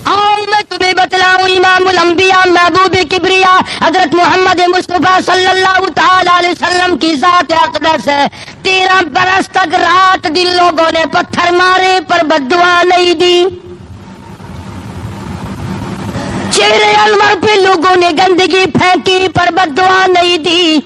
Speaker 3: اور میں تمہیں بتلاؤں امام الانبیاء محبوب کبریا حضرت محمد مصطفیٰ صلی اللہ تعالی علیہ وسلم کی ذات اقدس ہے، 13 برس تک رات دن لوگوں نے پتھر مارے پر بد دعا نہیں دی، چہرے انور پہ لوگوں نے گندگی پھینکی پر بد دعا نہیں دی،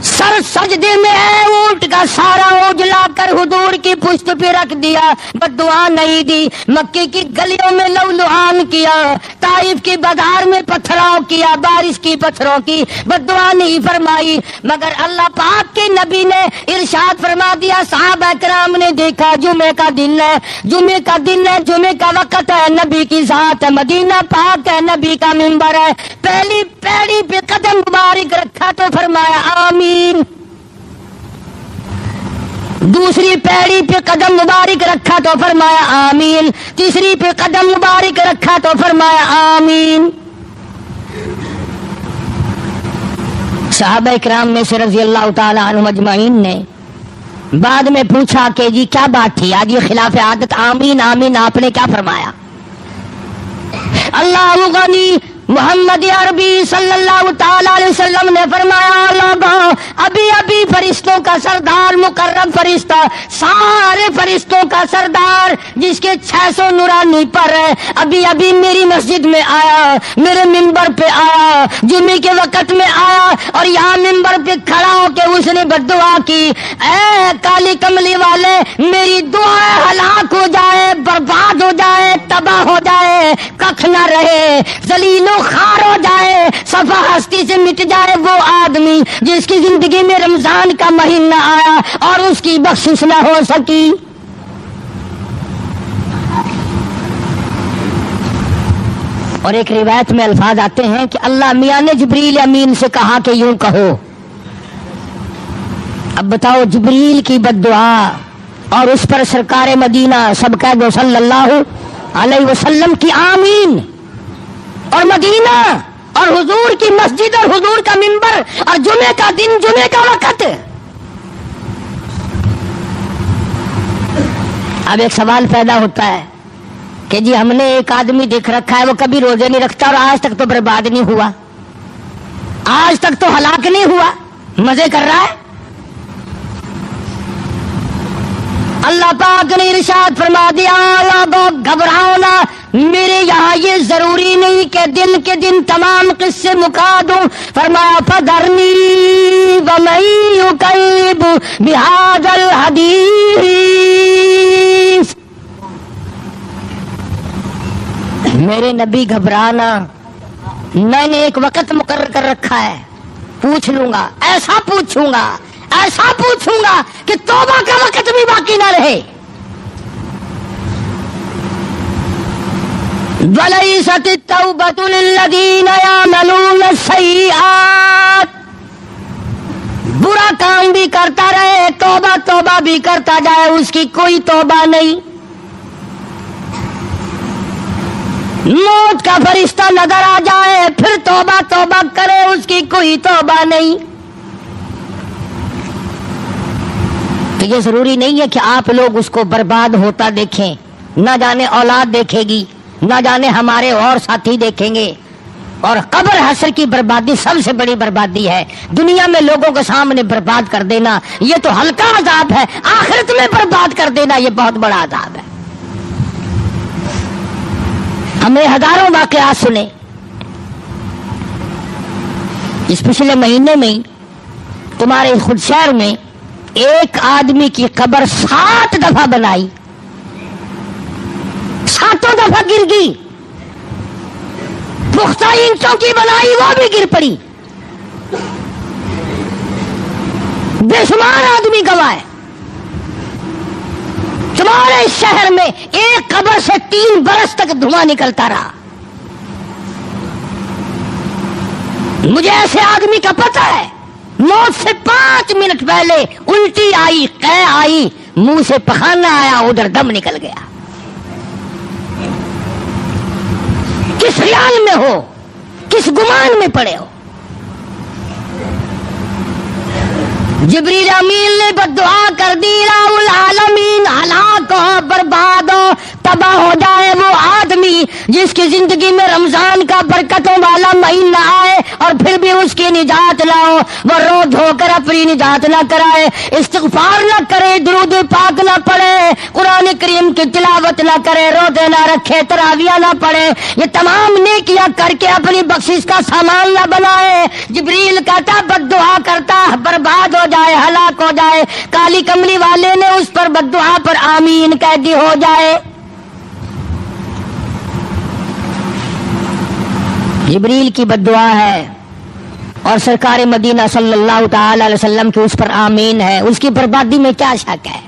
Speaker 3: سر سجدے میں ہے اونٹ کا سارا اجلا کر حضور کی پشت پہ رکھ دیا، بد دعا نہیں دی، مکے کی گلیوں میں لولوہان کیا، طائف کی بازار میں پتھراؤ کیا، بارش کی پتھروں کی، بد دعا نہیں فرمائی، مگر اللہ پاک کے نبی نے ارشاد فرما دیا، صحابہ کرام نے دیکھا جمعے کا دن ہے، جمعے کا وقت ہے، نبی کی ذات ہے، مدینہ پاک ہے، نبی کا منبر ہے، پہلی پیڑی پہ قدم مبارک رکھا تو فرمایا آمین، دوسری پیڑی پہ قدم مبارک رکھا تو فرمایا آمین، تیسری پہ قدم مبارک رکھا تو فرمایا آمین۔ صحابہ کرام میں سے رضی اللہ تعالی عنہم اجمعین نے بعد میں پوچھا کہ جی کیا بات تھی آج یہ خلاف عادت آمین آمین آپ نے کیا فرمایا؟ اللہ غنی محمد عربی صلی اللہ تعالی علیہ وسلم نے فرمایا لوگوں ابھی فرشتوں کا سردار مقرب فرشتہ سارے فرشتوں کا سردار جس کے 600 نورانی پر ہے ابھی میری مسجد میں آیا، میرے منبر پہ آیا، جمعے کے وقت میں آیا اور یہاں منبر پہ کھڑا ہو کے اس نے بد دعا کی، اے کالی کملی والے میری دعا ہلاک ہو جائے، برباد ہو جائے، تباہ ہو جائے، ککھ نہ رہے، ذلیل و خار ہو جائے، صفحہ ہستی سے مٹ جائے وہ آدمی جس کی زندگی میں رمضان کا مہینہ آیا اور اس کی بخشش نہ ہو سکی۔ اور ایک روایت میں الفاظ آتے ہیں کہ اللہ میاں نے جبریل امین سے کہا کہ یوں کہو۔ اب بتاؤ جبریل کی بد دعا اور اس پر سرکار مدینہ سب کہہ دو صلی اللہ علیہ وسلم کی آمین، اور مدینہ اور حضور کی مسجد اور حضور کا منبر اور جمعے کا دن جمعے کا وقت۔ اب ایک سوال پیدا ہوتا ہے کہ جی ہم نے ایک آدمی دیکھ رکھا ہے وہ کبھی روزے نہیں رکھتا اور آج تک تو برباد نہیں ہوا، آج تک تو ہلاک نہیں ہوا، مزے کر رہا ہے۔ اللہ پاک نے ارشاد فرما دیا لوگو گھبراؤ نہ، میرے یہاں یہ ضروری نہیں کہ دن کے دن تمام قصے مکا دوں. فرمایا فذرنی ومن یکذب بہذا الحدیث، میرے نبی گھبرانا، میں نے ایک وقت مقرر کر رکھا ہے، پوچھ لوں گا، ایسا پوچھوں گا کہ توبہ کا وقت بھی باقی نہ رہے. وَلَيْسَتِ التَّوْبَةُ لِلَّذِينَ يَعْمَلُونَ السَّيِّئَاتِ، برا کام بھی کرتا رہے، توبہ بھی کرتا جائے، اس کی کوئی توبہ نہیں. موت کا فرشتہ نظر آ جائے پھر توبہ کرے، اس کی کوئی توبہ نہیں. تو یہ ضروری نہیں ہے کہ آپ لوگ اس کو برباد ہوتا دیکھیں، نہ جانے اولاد دیکھے گی، نہ جانے ہمارے اور ساتھی دیکھیں گے. اور قبر حشر کی بربادی سب سے بڑی بربادی ہے. دنیا میں لوگوں کے سامنے برباد کر دینا یہ تو ہلکا عذاب ہے، آخرت میں برباد کر دینا یہ بہت بڑا عذاب ہے. ہمیں ہزاروں واقعات سنے. اس پچھلے مہینے میں تمہارے خود شہر میں ایک آدمی کی قبر 7 دفعہ بنائی، 7 دفعہ گر گئی. پختہ اینٹوں کی بنائی وہ بھی گر پڑی. بے شمار آدمی گوائے. تمہارے شہر میں ایک قبر سے 3 برس تک دھواں نکلتا رہا. مجھے ایسے آدمی کا پتہ ہے موت سے 5 منٹ پہلے الٹی آئی، قے آئی، منہ سے پخانہ آیا، ادھر دم نکل گیا. کس خیال میں ہو، کس گمان میں پڑے ہو؟ جبریل امین نے بددعا کر دی الہ العالمین ہلاک ہو، برباد ہو، تباہ ہو جائے وہ آدمی جس کی زندگی میں رمضان کا برکتوں والا مہینہ آئے اور پھر بھی اس کی نجات نہ ہو. وہ رو دھو کر اپنی نجات نہ کرائے، استغفار نہ کرے، درود پاک نہ پڑھے، قرآن کریم کی تلاوت نہ کرے، روزے نہ رکھے، تراویح نہ پڑھے، یہ تمام نیکیاں کر کے اپنی بخشش کا سامان نہ بنائے. جبریل کہتا بددعا کرتا برباد ہو جائے، ہلاک ہو جائے. کالی کملی والے نے اس پر بددعا پر آمین کہہ دی، ہو جائے. جبریل کی بددعا ہے اور سرکار مدینہ صلی اللہ تعالی علیہ وسلم کی اس پر آمین ہے. اس کی بربادی میں کیا شک ہے؟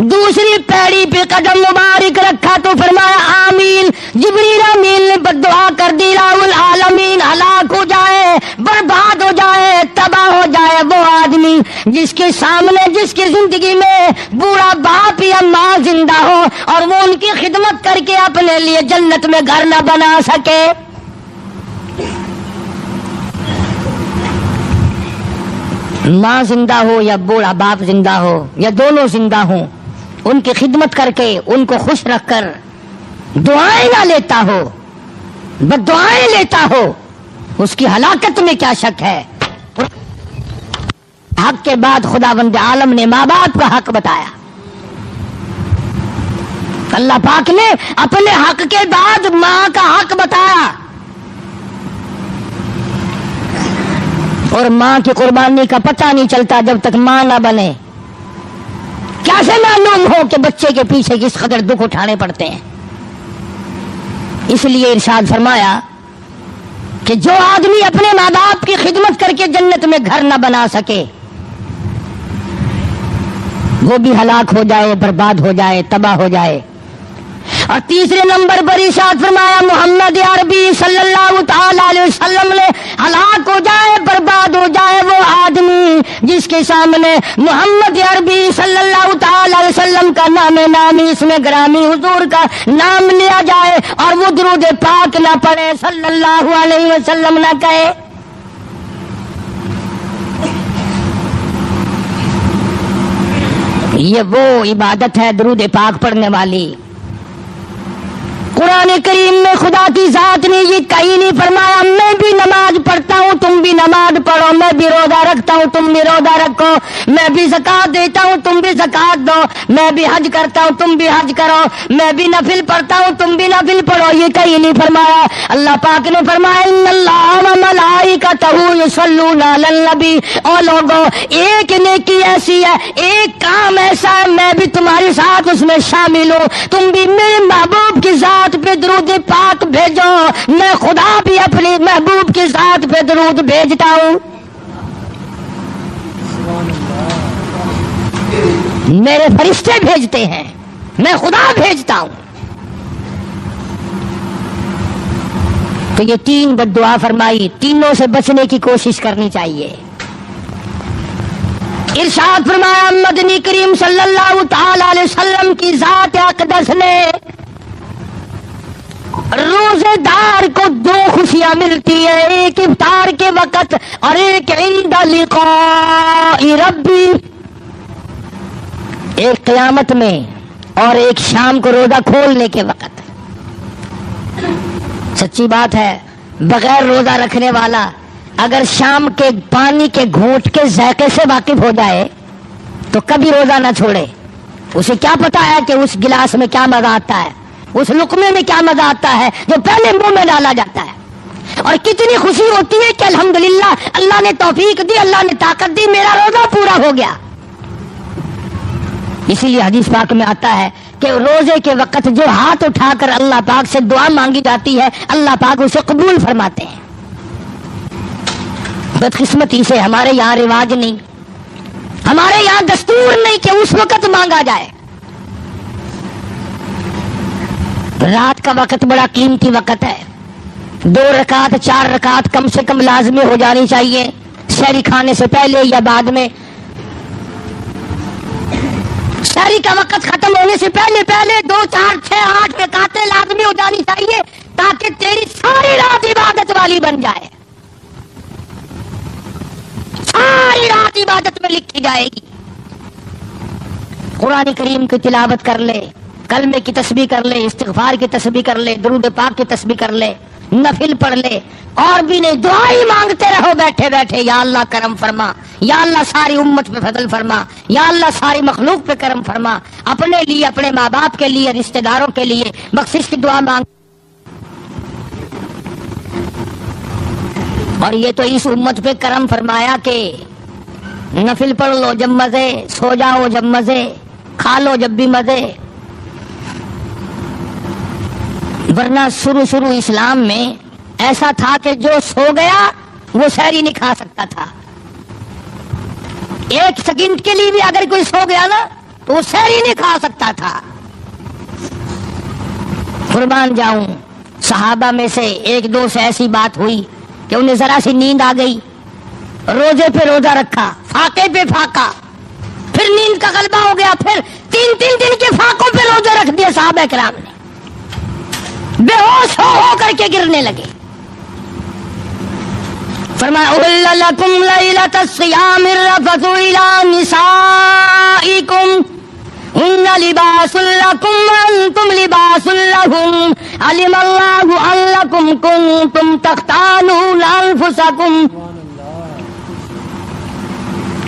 Speaker 3: دوسری پیڑی پہ قدم مبارک رکھا تو فرمایا آمین. جبریل امین نے بددعا کر دی الہ العالمین ہلاک ہو جائے، برباد ہو جائے، تباہ ہو جائے وہ آدمی جس کے سامنے، جس کی زندگی میں بوڑھا باپ یا ماں زندہ ہو اور وہ ان کی خدمت کر کے اپنے لیے جنت میں گھر نہ بنا سکے. ماں زندہ ہو یا بوڑھا باپ زندہ ہو یا دونوں زندہ ہوں، ان کی خدمت کر کے ان کو خوش رکھ کر دعائیں نہ لیتا ہو، بددعائیں لیتا ہو، اس کی ہلاکت میں کیا شک ہے؟ حق کے بعد خداوند عالم نے ماں باپ کا حق بتایا. اللہ پاک نے اپنے حق کے بعد ماں کا حق بتایا. اور ماں کی قربانی کا پتہ نہیں چلتا جب تک ماں نہ بنے. کیسے معلوم ہو کہ بچے کے پیچھے کس قدر دکھ اٹھانے پڑتے ہیں؟ اس لیے ارشاد فرمایا کہ جو آدمی اپنے ماں باپ کی خدمت کر کے جنت میں گھر نہ بنا سکے وہ بھی ہلاک ہو جائے، برباد ہو جائے، تباہ ہو جائے. اور تیسرے نمبر پر ارشاد فرمایا محمد عربی صلی اللہ تعالی علیہ وسلم نے ہلاک ہو جائے، برباد ہو جائے وہ آدمی جس کے سامنے محمد عربی صلی اللہ تعالی علیہ وسلم کا نام نامی، اس میں گرامی حضور کا نام لیا جائے اور وہ درود پاک نہ پڑھے، صلی اللہ علیہ وسلم نہ کہے. یہ وہ عبادت ہے درود پاک پڑھنے والی. قرآن کریم میں خدا کی ذات نے یہ کہیں نہیں فرمایا میں بھی نماز پڑھتا ہوں تم بھی بھی نماز پڑھو، میں بھی روزہ رکھتا ہوں تم بھی روزہ رکھو، میں بھی زکات دیتا ہوں تم بھی زکات دو، میں بھی حج کرتا ہوں تم بھی حج کرو، میں بھی نفل پڑھتا ہوں تم بھی نفل پڑھو، یہ کہیں نہیں فرمایا۔ اللہ پاک نے فرمایا ان اللہ و ملائکتہ یصلون علی النبی، او لوگوں ایک نیکی ایسی ہے، ایک کام ایسا ہے، میں بھی تمہارے ساتھ اس میں شامل ہوں، تم بھی میرے محبوب کی ذات پہ درود پاک بھیجو، میں خدا بھی اپنے محبوب کی ذات پہ درود بھیجتا ہوں، میرے فرشتے بھیجتے ہیں، میں خدا بھیجتا ہوں۔ تو یہ تین بد دعا فرمائی، تینوں سے بچنے کی کوشش کرنی چاہیے۔ ارشاد فرمایا مدنی کریم صلی اللہ تعالی علیہ وسلم کی ذات اقدس نے روزے دار کو دو خوشیاں ملتی ہے، ایک افطار کے وقت اور ایک عند لقاء ربی، ایک قیامت میں اور ایک شام کو روزہ کھولنے کے وقت۔ سچی بات ہے، بغیر روزہ رکھنے والا اگر شام کے پانی کے گھونٹ کے ذائقے سے واقف ہو جائے تو کبھی روزہ نہ چھوڑے، اسے کیا پتا ہے کہ اس گلاس میں کیا مزہ آتا ہے، اس لقمے میں کیا مزہ آتا ہے جو پہلے منہ میں ڈالا جاتا ہے، اور کتنی خوشی ہوتی ہے کہ الحمدللہ اللہ نے توفیق دی، اللہ نے طاقت دی، میرا روزہ پورا ہو گیا۔ اسی لیے حدیث پاک میں آتا ہے کہ روزے کے وقت جو ہاتھ اٹھا کر اللہ پاک سے دعا مانگی جاتی ہے اللہ پاک اسے قبول فرماتے ہیں۔ بدقسمتی سے ہمارے یہاں رواج نہیں، ہمارے یہاں دستور نہیں کہ اس وقت مانگا جائے۔ رات کا وقت بڑا قیمتی وقت ہے، 2 رکعت 4 رکعت کم سے کم لازمی ہو جانی چاہیے، سحری کھانے سے پہلے یا بعد میں۔ سحری کا وقت ختم ہونے سے پہلے 2 4 6 8 رکعتیں لازمی ہو جانی چاہیے تاکہ تیری ساری رات عبادت والی بن جائے، ساری رات عبادت میں لکھی جائے گی۔ قرآن کریم کی تلاوت کر لے، کلمے کی تسبیح کر لے، استغفار کی تسبیح کر لے، درود پاک کی تسبیح کر لے، نفل پڑھ لے، اور بھی نہیں دعا ہی مانگتے رہو بیٹھے بیٹھے، یا اللہ کرم فرما، یا اللہ ساری امت پہ فضل فرما، یا اللہ ساری مخلوق پہ کرم فرما، اپنے لیے، اپنے ماں باپ کے لیے، رشتہ داروں کے لیے بخشش کی دعا مانگ۔ اور یہ تو اس امت پہ کرم فرمایا کہ نفل پڑھ لو جب مزے، سو جاؤ جب مزے، کھا لو جب بھی مزے، ورنہ شروع اسلام میں ایسا تھا کہ جو سو گیا وہ سحری نہیں کھا سکتا تھا، 1 سیکنڈ کے لیے بھی اگر کوئی سو گیا نا تو وہ سحری نہیں کھا سکتا تھا۔ قربان جاؤں، صحابہ میں سے 1 2 سے ایسی بات ہوئی کہ انہیں ذرا سی نیند آ گئی، روزے پہ روزہ رکھا، فاقے پہ فاقہ، پھر نیند کا غلبہ ہو گیا، پھر 3 دن کے فاقوں پہ روزے رکھ دیا صحابہ کرام نے، بے ہوش ہو کر کے گرنے لگے۔ فرمایا احل لکم لیلۃ الصیام الرفث الی نسائکم ہن لباس لکم وانتم لباس لہم علم اللہ انکم کنتم تختانون انفسکم۔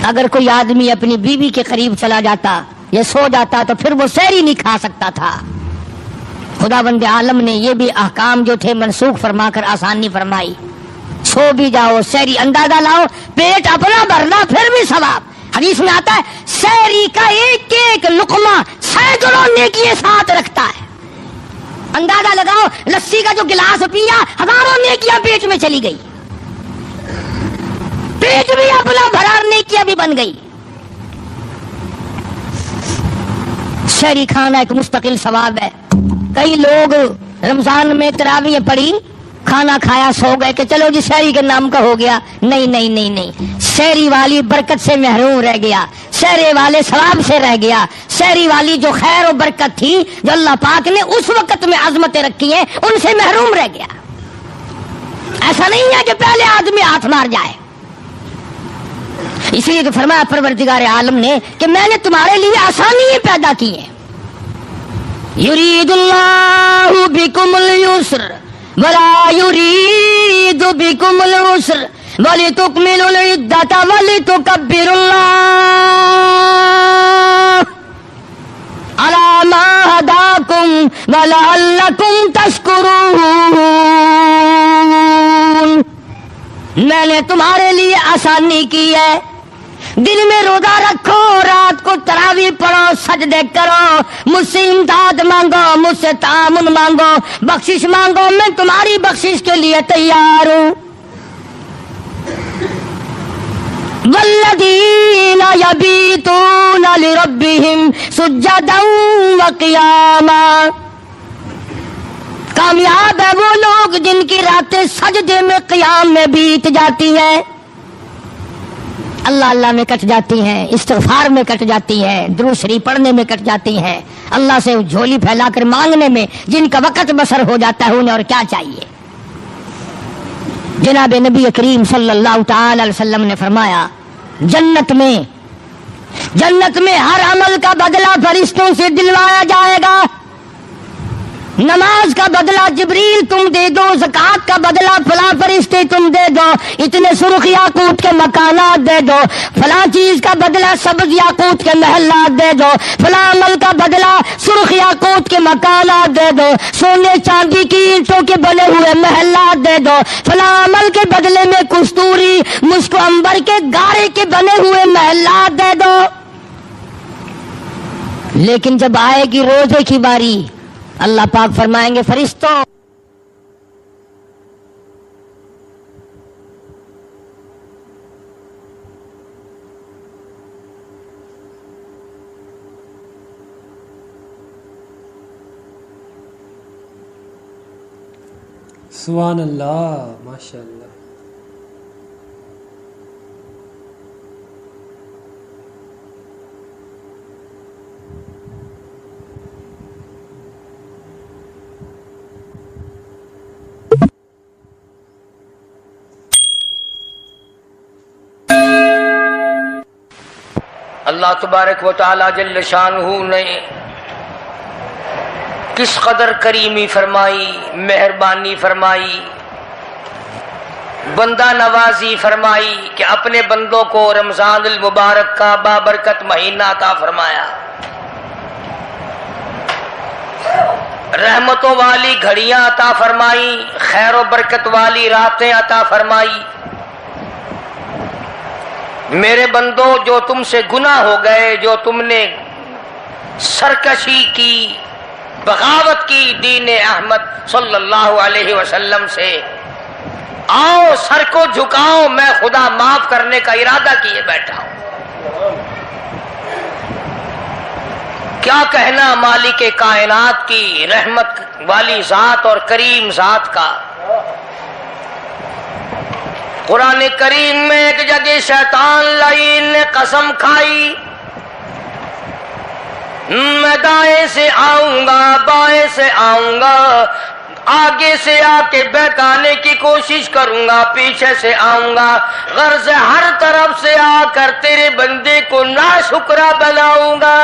Speaker 3: اگر کوئی آدمی اپنی بیوی کے قریب چلا جاتا یا سو جاتا تو پھر وہ سحری نہیں کھا سکتا تھا۔ خداوند عالم نے یہ بھی احکام جو تھے منسوخ فرما کر آسانی فرمائی، سو بھی جاؤ، سحری اندازہ لاؤ، پیٹ اپنا بھرنا پھر بھی ثواب۔ حدیث میں آتا ہے سحری کا ایک لقمہ سینکڑوں نیکیاں ساتھ رکھتا ہے۔ اندازہ لگاؤ، لسی کا جو گلاس پیا 1000 نیکیاں پیٹ میں چلی گئی، پیٹ بھی اپنا بھرا، نیکیاں بھی بن گئی۔ سحری کھانا ایک مستقل ثواب ہے۔ کئی لوگ رمضان میں تراویح پڑھی، کھانا کھایا، سو گئے کہ چلو جی سحری کے نام کا ہو گیا۔ نہیں، سحری والی برکت سے محروم رہ گیا، سحری والے ثواب سے رہ گیا، سحری والی جو خیر و برکت تھی جو اللہ پاک نے اس وقت میں عظمتیں رکھی ہیں ان سے محروم رہ گیا۔ ایسا نہیں ہے کہ پہلے آدمی ہاتھ مار جائے۔ اسی لیے تو فرمایا پروردگار عالم نے کہ میں نے تمہارے لیے آسانی پیدا کی ہیں، یرید اللہ بکم اليسر ولا یرید بکم العسر، وَلِتُكْمِلُوا الْعِدَّةَ وَلِتُكَبِّرُوا اللَّهَ عَلَى مَا هَدَاكُمْ وَلَعَلَّكُمْ تَشْكُرُونَ۔ میں نے تمہارے لیے آسانی کی ہے، دن میں روزہ رکھو، رات کو تراویح پڑھو، سجدے کرو، مجھ سے امداد مانگو، مجھ سے تعاون مانگو، بخشش مانگو، میں تمہاری بخشش کے لیے تیار ہوں۔ والذین یبیتون لربہم سجدا وقیاما، کامیاب ہے وہ لوگ جن کی راتیں سجدے میں قیام میں بیت جاتی ہیں، اللہ اللہ میں کٹ جاتی ہیں، استغفار میں کٹ جاتی ہیں، درود شریف پڑھنے میں کٹ جاتی ہیں، اللہ سے جھولی پھیلا کر مانگنے میں جن کا وقت بسر ہو جاتا ہے، انہیں اور کیا چاہیے۔ جناب نبی کریم صلی اللہ تعالی علیہ وسلم نے فرمایا، جنت میں ہر عمل کا بدلہ فرشتوں سے دلوایا جائے گا۔ نماز کا بدلہ جبریل تم دے دو، زکات کا بدلہ فلاں فرشتے تم دے دو، اتنے سرخ یاقوت کے مکانات دے دو، فلاں چیز کا بدلہ سبز یاقوت کے محلات دے دو، فلاں عمل کا بدلہ سرخ یاقوت کے مکانات دے دو، سونے چاندی کی اینٹوں کے بنے ہوئے محلات دے دو، فلاں عمل کے بدلے میں کستوری مشک و عنبر کے گارے کے بنے ہوئے محلات دے دو۔ لیکن جب آئے گی روزے کی باری، اللہ پاک فرمائیں گے، فرشتوں
Speaker 4: سبحان اللہ، ماشاء اللہ۔
Speaker 1: اللہ تبارک و تعالی جل شانہ نے کس قدر کریمی فرمائی، مہربانی فرمائی، بندہ نوازی فرمائی کہ اپنے بندوں کو رمضان المبارک کا بابرکت مہینہ عطا فرمایا، رحمتوں والی گھڑیاں عطا فرمائی، خیر و برکت والی راتیں عطا فرمائی۔ میرے بندو، جو تم سے گناہ ہو گئے، جو تم نے سرکشی کی، بغاوت کی دین احمد صلی اللہ علیہ وسلم سے، آؤ سر کو جھکاؤ، میں خدا معاف کرنے کا ارادہ کیے بیٹھا ہوں۔ کیا کہنا مالک کائنات کی رحمت والی ذات اور کریم ذات کا۔ قرآن کریم میں ایک جگہ شیطان لعین نے قسم کھائی، میں دائیں سے آؤں گا، بائیں سے آؤں گا، آگے سے آ کے بہکانے کی کوشش کروں گا، پیچھے سے آؤں گا، غرض ہر طرف سے آ کر تیرے بندے کو ناشکرا بناؤں گا۔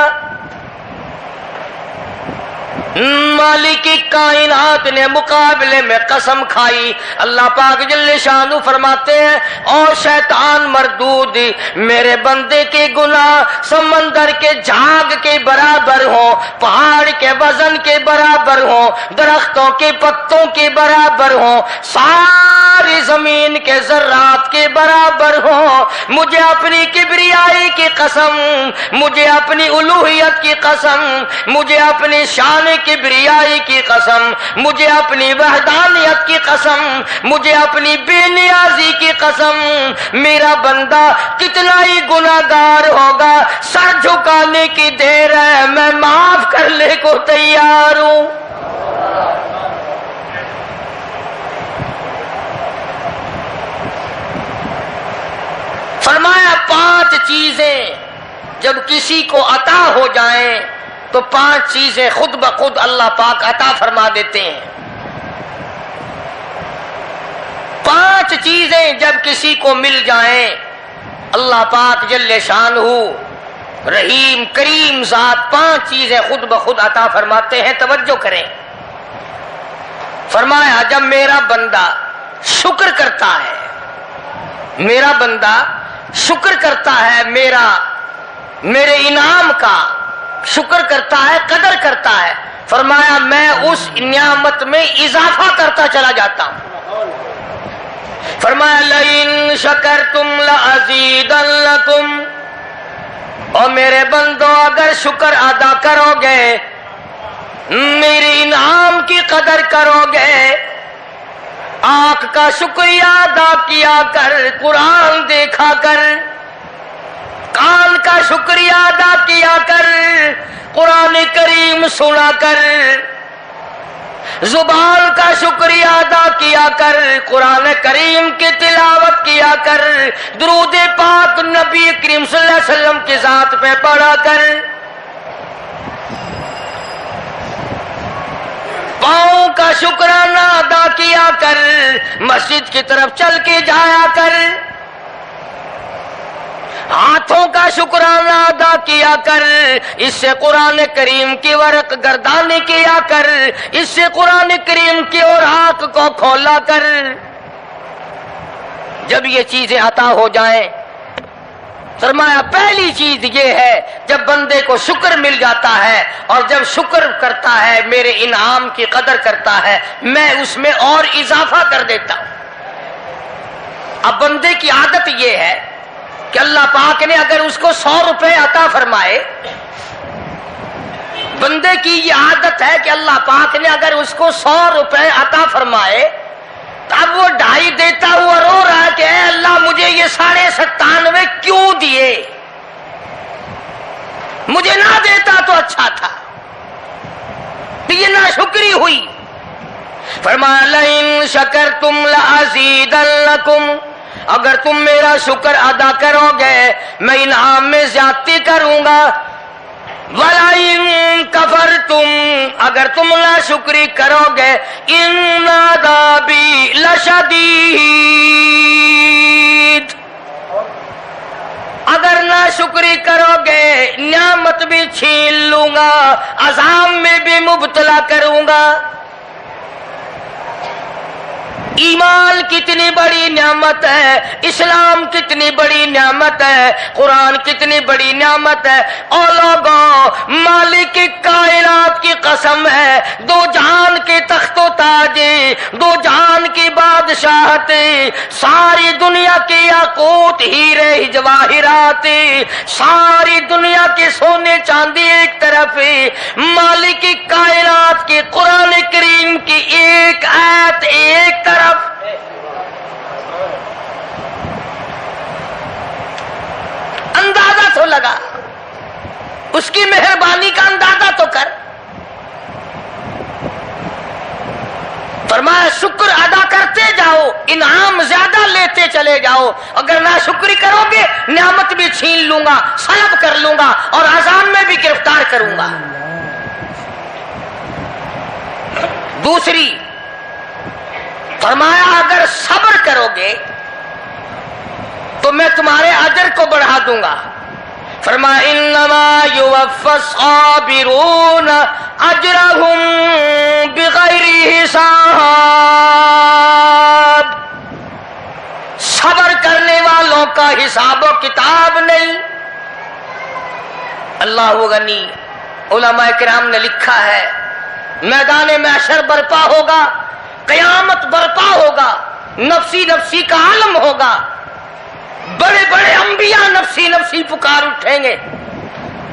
Speaker 1: مالک کائنات نے مقابلے میں قسم کھائی۔ اللہ پاک جل شانہ فرماتے ہیں، اور شیطان مردود، میرے بندے کے گناہ سمندر کے جھاگ کے برابر ہوں، پہاڑ کے وزن کے برابر ہوں، درختوں کے پتوں کے برابر ہوں، ساری زمین کے ذرات کے برابر ہوں، مجھے اپنی کبریائی کی قسم، مجھے اپنی الوہیت کی قسم، مجھے اپنی شان کبریائی کی قسم، مجھے اپنی وحدانیت کی قسم، مجھے اپنی بے نیازی کی قسم، میرا بندہ کتنا ہی گناہگار ہوگا، سر جھکانے کی دیر ہے، میں معاف کرنے کو تیار ہوں۔ فرمایا 5 چیزیں جب کسی کو عطا ہو جائیں تو 5 چیزیں خود بخود اللہ پاک عطا فرما دیتے ہیں۔ 5 چیزیں جب کسی کو مل جائیں، اللہ پاک جل شانہ رحیم کریم ذات 5 چیزیں خود بخود عطا فرماتے ہیں۔ توجہ کریں، فرمایا جب میرا بندہ شکر کرتا ہے،
Speaker 5: میرا بندہ شکر کرتا ہے میرے انعام کا شکر کرتا ہے، قدر کرتا ہے، فرمایا میں اس نعمت میں اضافہ کرتا چلا جاتا ہوں۔ فرمایا لئن شکرتم لازیدنکم، اور میرے بندو اگر شکر ادا کرو گے، میرے انعام کی قدر کرو گے، آنکھ کا شکریہ ادا کیا کر، قرآن دیکھا کر، کان کا شکریہ ادا کیا کر، قرآن کریم سنا کر، زبان کا شکریہ ادا کیا کر، قرآن کریم کی تلاوت کیا کر، درود پاک نبی کریم صلی اللہ علیہ وسلم کی ذات پہ پڑھا کر، پاؤں کا شکرانہ ادا کیا کر، مسجد کی طرف چل کے جایا کر، ہاتھوں کا شکرانہ ادا کیا کر، اس سے قرآن کریم کی ورق گردانی کیا کر، اس سے قرآن کریم کی اوراق کو کھولا کر۔ جب یہ چیزیں عطا ہو جائیں، فرمایا پہلی چیز یہ ہے جب بندے کو شکر مل جاتا ہے اور جب شکر کرتا ہے میرے انعام کی قدر کرتا ہے، میں اس میں اور اضافہ کر دیتا ہوں۔ اب بندے کی عادت یہ ہے کہ اللہ پاک نے اگر اس کو 100 روپے عطا فرمائے، بندے کی یہ عادت ہے کہ اللہ پاک نے اگر اس کو 100 روپے عطا فرمائے، اب وہ 2.5 دیتا ہوا رو رہا ہے کہ اے اللہ مجھے یہ 97.5 کیوں دیے، مجھے نہ دیتا تو اچھا تھا، یہ ناشکری ہوئی۔ فرمایا لئن شکرتم لازیدنکم، اگر تم میرا شکر ادا کرو گے میں انعام میں زیادتی کروں گا، وَلَئِن كَفَرْتُمْ، اگر تم ناشکری کرو گے، إِنَّ عَذَابِي لَشَدِيدٌ، اگر ناشکری کرو گے نعمت بھی چھین لوں گا، عذاب میں بھی مبتلا کروں گا۔ ایمان کتنی بڑی نعمت ہے، اسلام کتنی بڑی نعمت ہے، قرآن کتنی بڑی نعمت ہے۔ اور لوگوں، مالک کائنات کی قسم ہے، دو جہان کے تخت و تاج، دو جہان کی بادشاہت، ساری دنیا کے یاقوت ہیرے جواہرات، ساری دنیا کے سونے چاندی ایک طرف، مالک کائنات کی قرآن کریم کی ایک آیت ایک طرف۔ اندازہ تو لگا، اس کی مہربانی کا اندازہ تو کر۔ فرمایا شکر ادا کرتے جاؤ، انعام زیادہ لیتے چلے جاؤ، اگر ناشکری کرو گے نعمت بھی چھین لوں گا، سلب کر لوں گا اور عذاب میں بھی گرفتار کروں گا۔ دوسری فرمایا اگر صبر کرو گے تو میں تمہارے اجر کو بڑھا دوں گا۔ فرمایا انما یوفی الصابرون اجرهم بغیر حساب، صبر کرنے والوں کا حساب و کتاب نہیں۔ اللہ غنی، علماء کرام نے لکھا ہے میدان محشر برپا ہوگا، قیامت برپا ہوگا، نفسی نفسی کا عالم ہوگا، بڑے بڑے انبیاء نفسی نفسی پکار اٹھیں گے،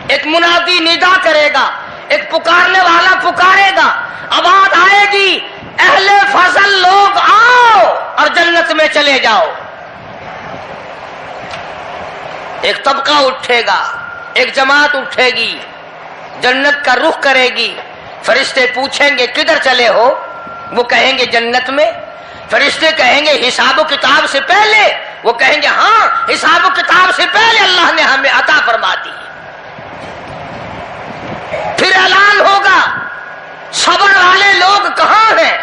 Speaker 5: ایک منادی ندا کرے گا، ایک پکارنے والا پکارے گا، آواز آئے گی اہل فضل لوگ آؤ اور جنت میں چلے جاؤ۔ ایک طبقہ اٹھے گا، ایک جماعت اٹھے گی، جنت کا رخ کرے گی، فرشتے پوچھیں گے کدھر چلے ہو، وہ کہیں گے جنت میں۔ فرشتے کہیں گے حساب و کتاب سے پہلے، وہ کہیں گے ہاں حساب و کتاب سے پہلے اللہ نے ہمیں عطا فرما دی۔ پھر اعلان ہوگا صبر والے لوگ کہاں ہیں،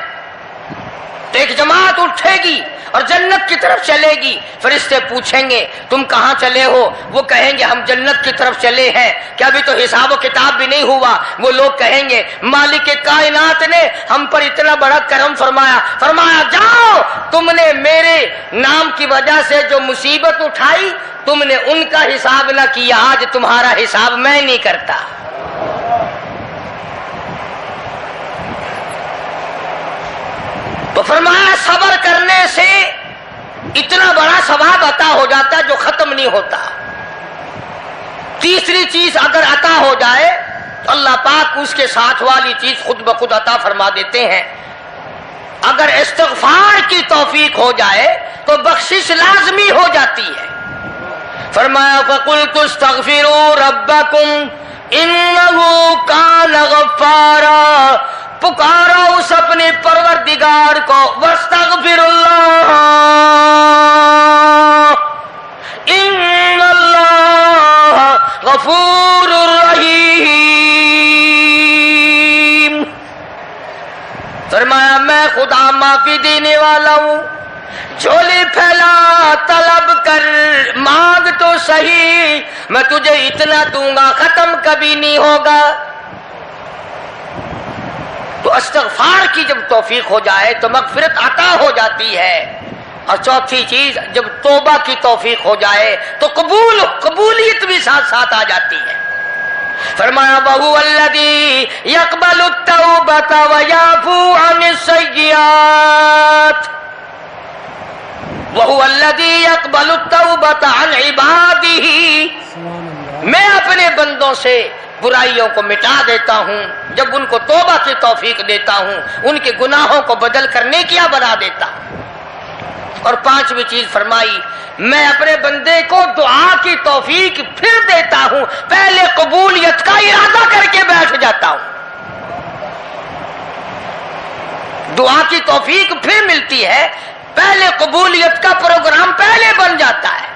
Speaker 5: تو ایک جماعت اٹھے گی اور جنت کی طرف چلے گی. فرشتے پوچھیں گے تم کہاں چلے ہو؟ وہ کہیں گے ہم جنت کی طرف چلے ہیں. کہ ابھی تو حساب و کتاب بھی نہیں ہوا. وہ لوگ کہیں گے مالک کائنات نے ہم پر اتنا بڑا کرم فرمایا. فرمایا جاؤ, تم نے میرے نام کی وجہ سے جو مصیبت اٹھائی تم نے ان کا حساب نہ کیا, آج تمہارا حساب میں نہیں کرتا. تو فرمایا صبر کرنے سے اتنا بڑا ثواب عطا ہو جاتا ہے جو ختم نہیں ہوتا. تیسری چیز اگر عطا ہو جائے تو اللہ پاک اس کے ساتھ والی چیز خود بخود عطا فرما دیتے ہیں. اگر استغفار کی توفیق ہو جائے تو بخشش لازمی ہو جاتی ہے. فرمایا فَقُلْتُ اسْتَغْفِرُوا رَبَّكُمْ إِنَّهُ كَانَ غَفَّارًا. پکارو اس اپنے پروردگار کو. وَاسْتَغْفِرُ اللَّهَ إِنَّ اللَّهَ غَفُورٌ رَحِيمٌ. فرمایا میں خدا معافی دینے والا ہوں. جھولی پھیلا, طلب کر, مانگ تو صحیح, میں تجھے اتنا دوں گا, ختم کبھی نہیں ہوگا. تو استغفار کی جب توفیق ہو جائے تو مغفرت عطا ہو جاتی ہے. اور چوتھی چیز جب توبہ کی توفیق ہو جائے تو قبولیت بھی ساتھ ساتھ آ جاتی ہے. فرمایا وَهُوَ الَّذِي يَقْبَلُ التَّوْبَةَ وَيَعْفُو عَنِ السَّيِّئَاتِ. وَهُوَ الَّذِي يَقْبَلُ التَّوْبَةَ عَنْ عِبَادِهِ. میں اپنے بندوں سے برائیوں کو مٹا دیتا ہوں جب ان کو توبہ کی توفیق دیتا ہوں, ان کے گناہوں کو بدل کر نیکیاں بنا دیتا ہوں. اور پانچویں چیز فرمائی میں اپنے بندے کو دعا کی توفیق پھر دیتا ہوں, پہلے قبولیت کا ارادہ کر کے بیٹھ جاتا ہوں. دعا کی توفیق پھر ملتی ہے, پہلے قبولیت کا پروگرام پہلے بن جاتا ہے.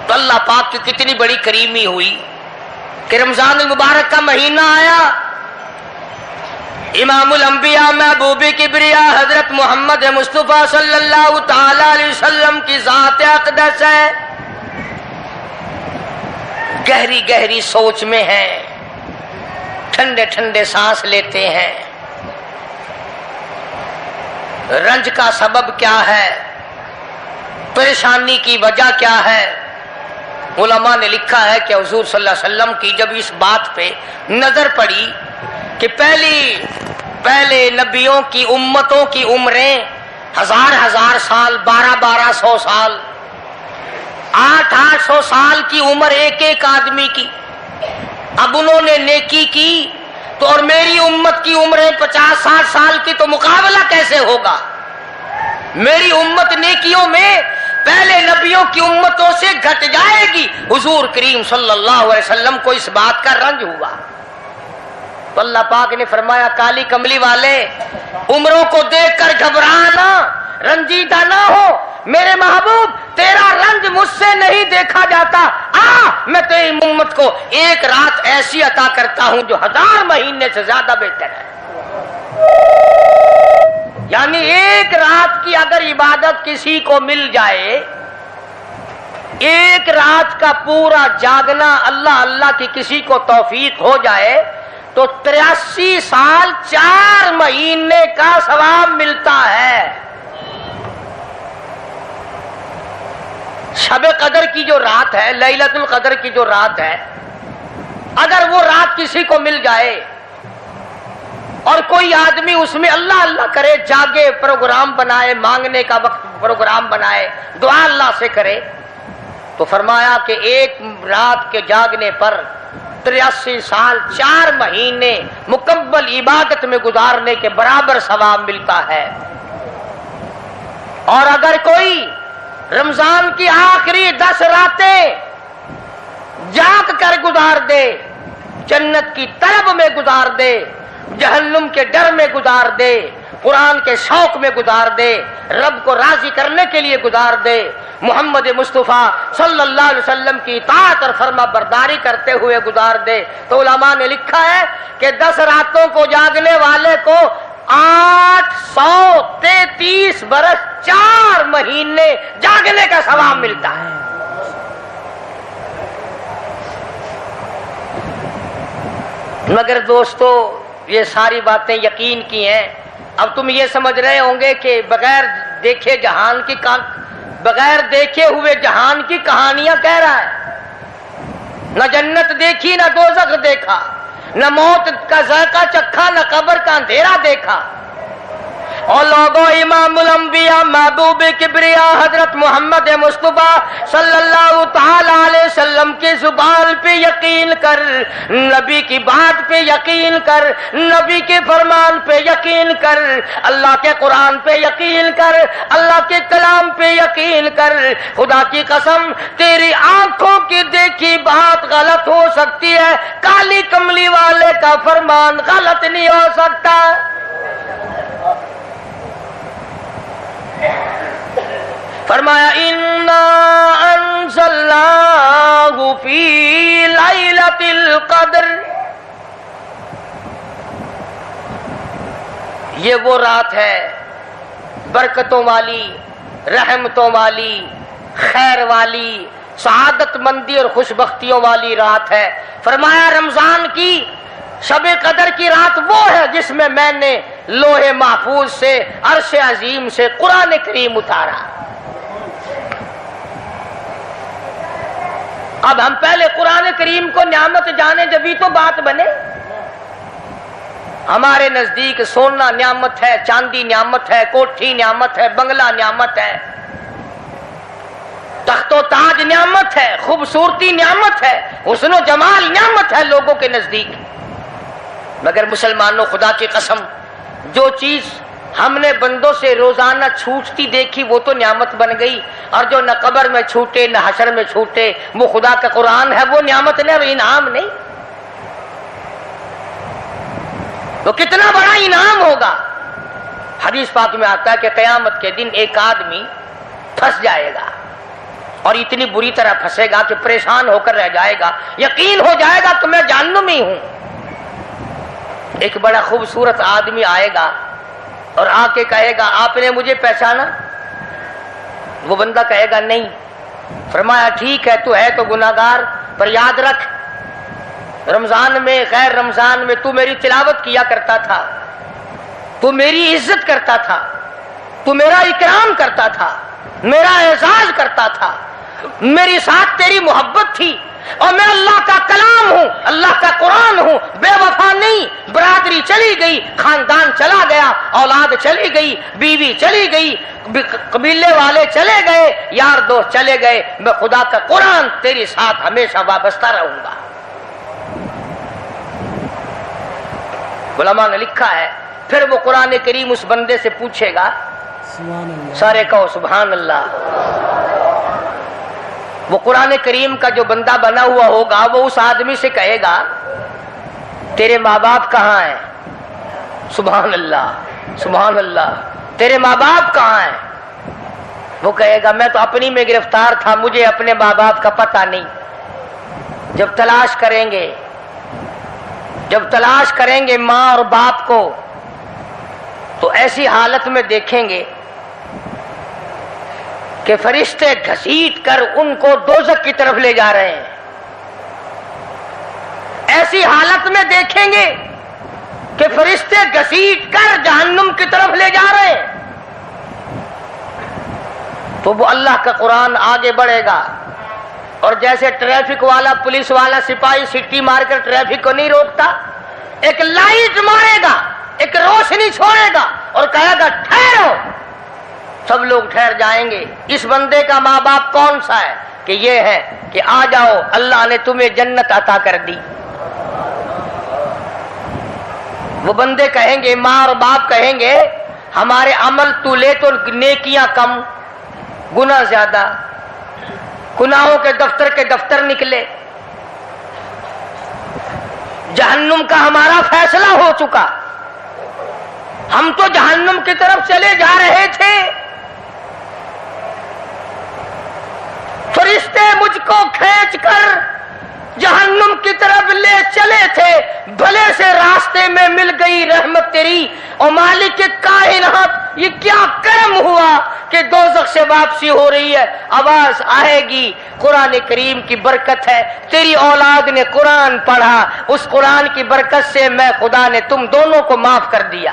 Speaker 5: تو اللہ پاک کی کتنی بڑی کریمی ہوئی کہ رمضان المبارک کا مہینہ آیا, امام الانبیاء محبوب کبریاء حضرت محمد مصطفیٰ صلی اللہ تعالی علیہ وسلم کی ذات اقدس ہے, گہری گہری سوچ میں ہیں, ٹھنڈے ٹھنڈے سانس لیتے ہیں. رنج کا سبب کیا ہے, پریشانی کی وجہ کیا ہے؟ علماء نے لکھا ہے کہ حضور صلی اللہ علیہ وسلم کی جب اس بات پہ نظر پڑی کہ پہلے نبیوں کی امتوں کی عمریں 1000 سال, 1200 سال, 800 سال کی عمر ایک آدمی کی. اب انہوں نے نیکی کی تو اور میری امت کی عمریں 50-60 سال کی, تو مقابلہ کیسے ہوگا؟ میری امت نیکیوں میں پہلے نبیوں کی امتوں سے گھٹ جائے گی. حضور کریم صلی اللہ علیہ وسلم کو اس بات کا رنج ہوا. تو اللہ پاک نے فرمایا کالی کملی والے عمروں کو دیکھ کر گھبرانا, رنجیدہ نہ ہو. میرے محبوب تیرا رنج مجھ سے نہیں دیکھا جاتا. میں تیری امت کو ایک رات ایسی عطا کرتا ہوں جو 1000 مہینے سے زیادہ بہتر ہے. یعنی ایک رات کی اگر عبادت کسی کو مل جائے, ایک رات کا پورا جاگنا اللہ اللہ کی کسی کو توفیق ہو جائے تو 83 سال 4 مہینے کا ثواب ملتا ہے. شب قدر کی جو رات ہے, لیلۃ القدر کی جو رات ہے, اگر وہ رات کسی کو مل جائے اور کوئی آدمی اس میں اللہ اللہ کرے, جاگے, پروگرام بنائے, مانگنے کا وقت پروگرام بنائے, دعا اللہ سے کرے, تو فرمایا کہ ایک رات کے جاگنے پر 83 سال 4 مہینے مکمل عبادت میں گزارنے کے برابر ثواب ملتا ہے. اور اگر کوئی رمضان کی آخری 10 راتیں جاگ کر گزار دے, جنت کی طلب میں گزار دے, جہنم کے ڈر میں گزار دے, قرآن کے شوق میں گزار دے, رب کو راضی کرنے کے لیے گزار دے, محمد مصطفیٰ صلی اللہ علیہ وسلم کی اطاعت اور فرما برداری کرتے ہوئے گزار دے, تو علماء نے لکھا ہے کہ 10 راتوں کو جاگنے والے کو 833 برس 4 مہینے جاگنے کا ثواب ملتا ہے. مگر دوستو یہ ساری باتیں یقین کی ہیں. اب تم یہ سمجھ رہے ہوں گے کہ بغیر دیکھے ہوئے جہان کی کہانیاں کہہ رہا ہے. نہ جنت دیکھی نہ دوزخ دیکھا، نہ موت کا ذائقہ چکھا، نہ قبر کا اندھیرا دیکھا. اور لوگوں امام الانبیاء محبوب کبریا حضرت محمد مصطفیٰ صلی اللہ تعالی علیہ وسلم کی زبان پہ یقین کر، نبی کی بات پہ یقین کر، نبی کے فرمان پہ یقین کر، اللہ کے قرآن پہ یقین کر، اللہ کے کلام پہ یقین کر. خدا کی قسم تیری آنکھوں کی دیکھی بات غلط ہو سکتی ہے، کالی کملی والے کا فرمان غلط نہیں ہو سکتا. فرمایا انا انزلناہ فی لیلۃ القدر، یہ وہ رات ہے برکتوں والی، رحمتوں والی، خیر والی، سعادت مندی اور خوش بختیوں والی رات ہے. فرمایا رمضان کی شب قدر کی رات وہ ہے جس میں میں نے لوح محفوظ سے عرش عظیم سے قرآن کریم اتارا. اب ہم پہلے قرآن کریم کو نعمت جانے جبھی تو بات بنے. ہمارے نزدیک سونا نعمت ہے، چاندی نعمت ہے، کوٹھی نعمت ہے، بنگلہ نعمت ہے، تخت و تاج نعمت ہے، خوبصورتی نعمت ہے، حسن و جمال نعمت ہے لوگوں کے نزدیک. مگر مسلمانوں خدا کی قسم جو چیز ہم نے بندوں سے روزانہ چھوٹتی دیکھی وہ تو نعمت بن گئی، اور جو نہ قبر میں چھوٹے نہ حشر میں چھوٹے وہ خدا کا قرآن ہے، وہ نعمت نہیں اور انعام نہیں. تو کتنا بڑا انعام ہوگا. حدیث پاک میں آتا ہے کہ قیامت کے دن ایک آدمی پھنس جائے گا اور اتنی بری طرح پھنسے گا کہ پریشان ہو کر رہ جائے گا، یقین ہو جائے گا کہ میں جہنمی ہوں. ایک بڑا خوبصورت آدمی آئے گا اور آ کے کہے گا آپ نے مجھے پہچانا؟ وہ بندہ کہے گا نہیں. فرمایا ٹھیک ہے تو ہے تو گناہگار، پر یاد رکھ رمضان میں غیر رمضان میں تو میری تلاوت کیا کرتا تھا، تو میری عزت کرتا تھا، تو میرا اکرام کرتا تھا، میرا اعزاز کرتا تھا، میری ساتھ تیری محبت تھی، اور میں اللہ کا کلام ہوں، اللہ کا قرآن ہوں. بے وفا نہیں. برادری چلی گئی، خاندان چلا گیا، اولاد چلی گئی، بیوی چلی گئی، قبیلے والے چلے گئے، یار دوست چلے گئے، میں خدا کا قرآن تیری ساتھ ہمیشہ وابستہ رہوں گا. علماء نے لکھا ہے پھر وہ قرآن کریم اس بندے سے پوچھے گا،
Speaker 4: سبحان اللہ.
Speaker 5: سارے کہو سبحان اللہ. وہ قرآن کریم کا جو بندہ بنا ہوا ہوگا وہ اس آدمی سے کہے گا تیرے ماں باپ کہاں ہیں؟ سبحان اللہ سبحان اللہ. تیرے ماں باپ کہاں ہیں؟ وہ کہے گا میں تو اپنی میں گرفتار تھا، مجھے اپنے ماں باپ کا پتہ نہیں. جب تلاش کریں گے ماں اور باپ کو تو ایسی حالت میں دیکھیں گے کہ فرشتے گھسیٹ کر ان کو دوزخ کی طرف لے جا رہے ہیں. ایسی حالت میں دیکھیں گے کہ فرشتے گھسیٹ کر جہنم کی طرف لے جا رہے ہیں. تو وہ اللہ کا قرآن آگے بڑھے گا اور جیسے ٹریفک والا پولیس والا سپاہی سٹی مار کر ٹریفک کو نہیں روکتا، ایک لائٹ مارے گا، ایک روشنی چھوڑے گا اور کہے گا ٹھہرو. سب لوگ ٹھہر جائیں گے. اس بندے کا ماں باپ کون سا ہے؟ کہ یہ ہے کہ آ جاؤ اللہ نے تمہیں جنت عطا کر دی. وہ بندے کہیں گے، ماں اور باپ کہیں گے ہمارے عمل تو لے تو نیکیاں کم، گناہ زیادہ، گناہوں کے دفتر نکلے. جہنم کا ہمارا فیصلہ ہو چکا، ہم تو جہنم کی طرف چلے جا رہے تھے. فرشتے مجھ کو کھینچ کر جہنم کی طرف لے چلے تھے، بھلے سے راستے میں مل گئی رحمت تیری، اور مالک کائنات یہ کیا کرم ہوا کہ دوزخ سے واپسی ہو رہی ہے، آواز آئے گی۔ قرآن کریم کی برکت ہے، تیری اولاد نے قرآن پڑھا، اس قرآن کی برکت سے میں خدا نے تم دونوں کو معاف کر دیا۔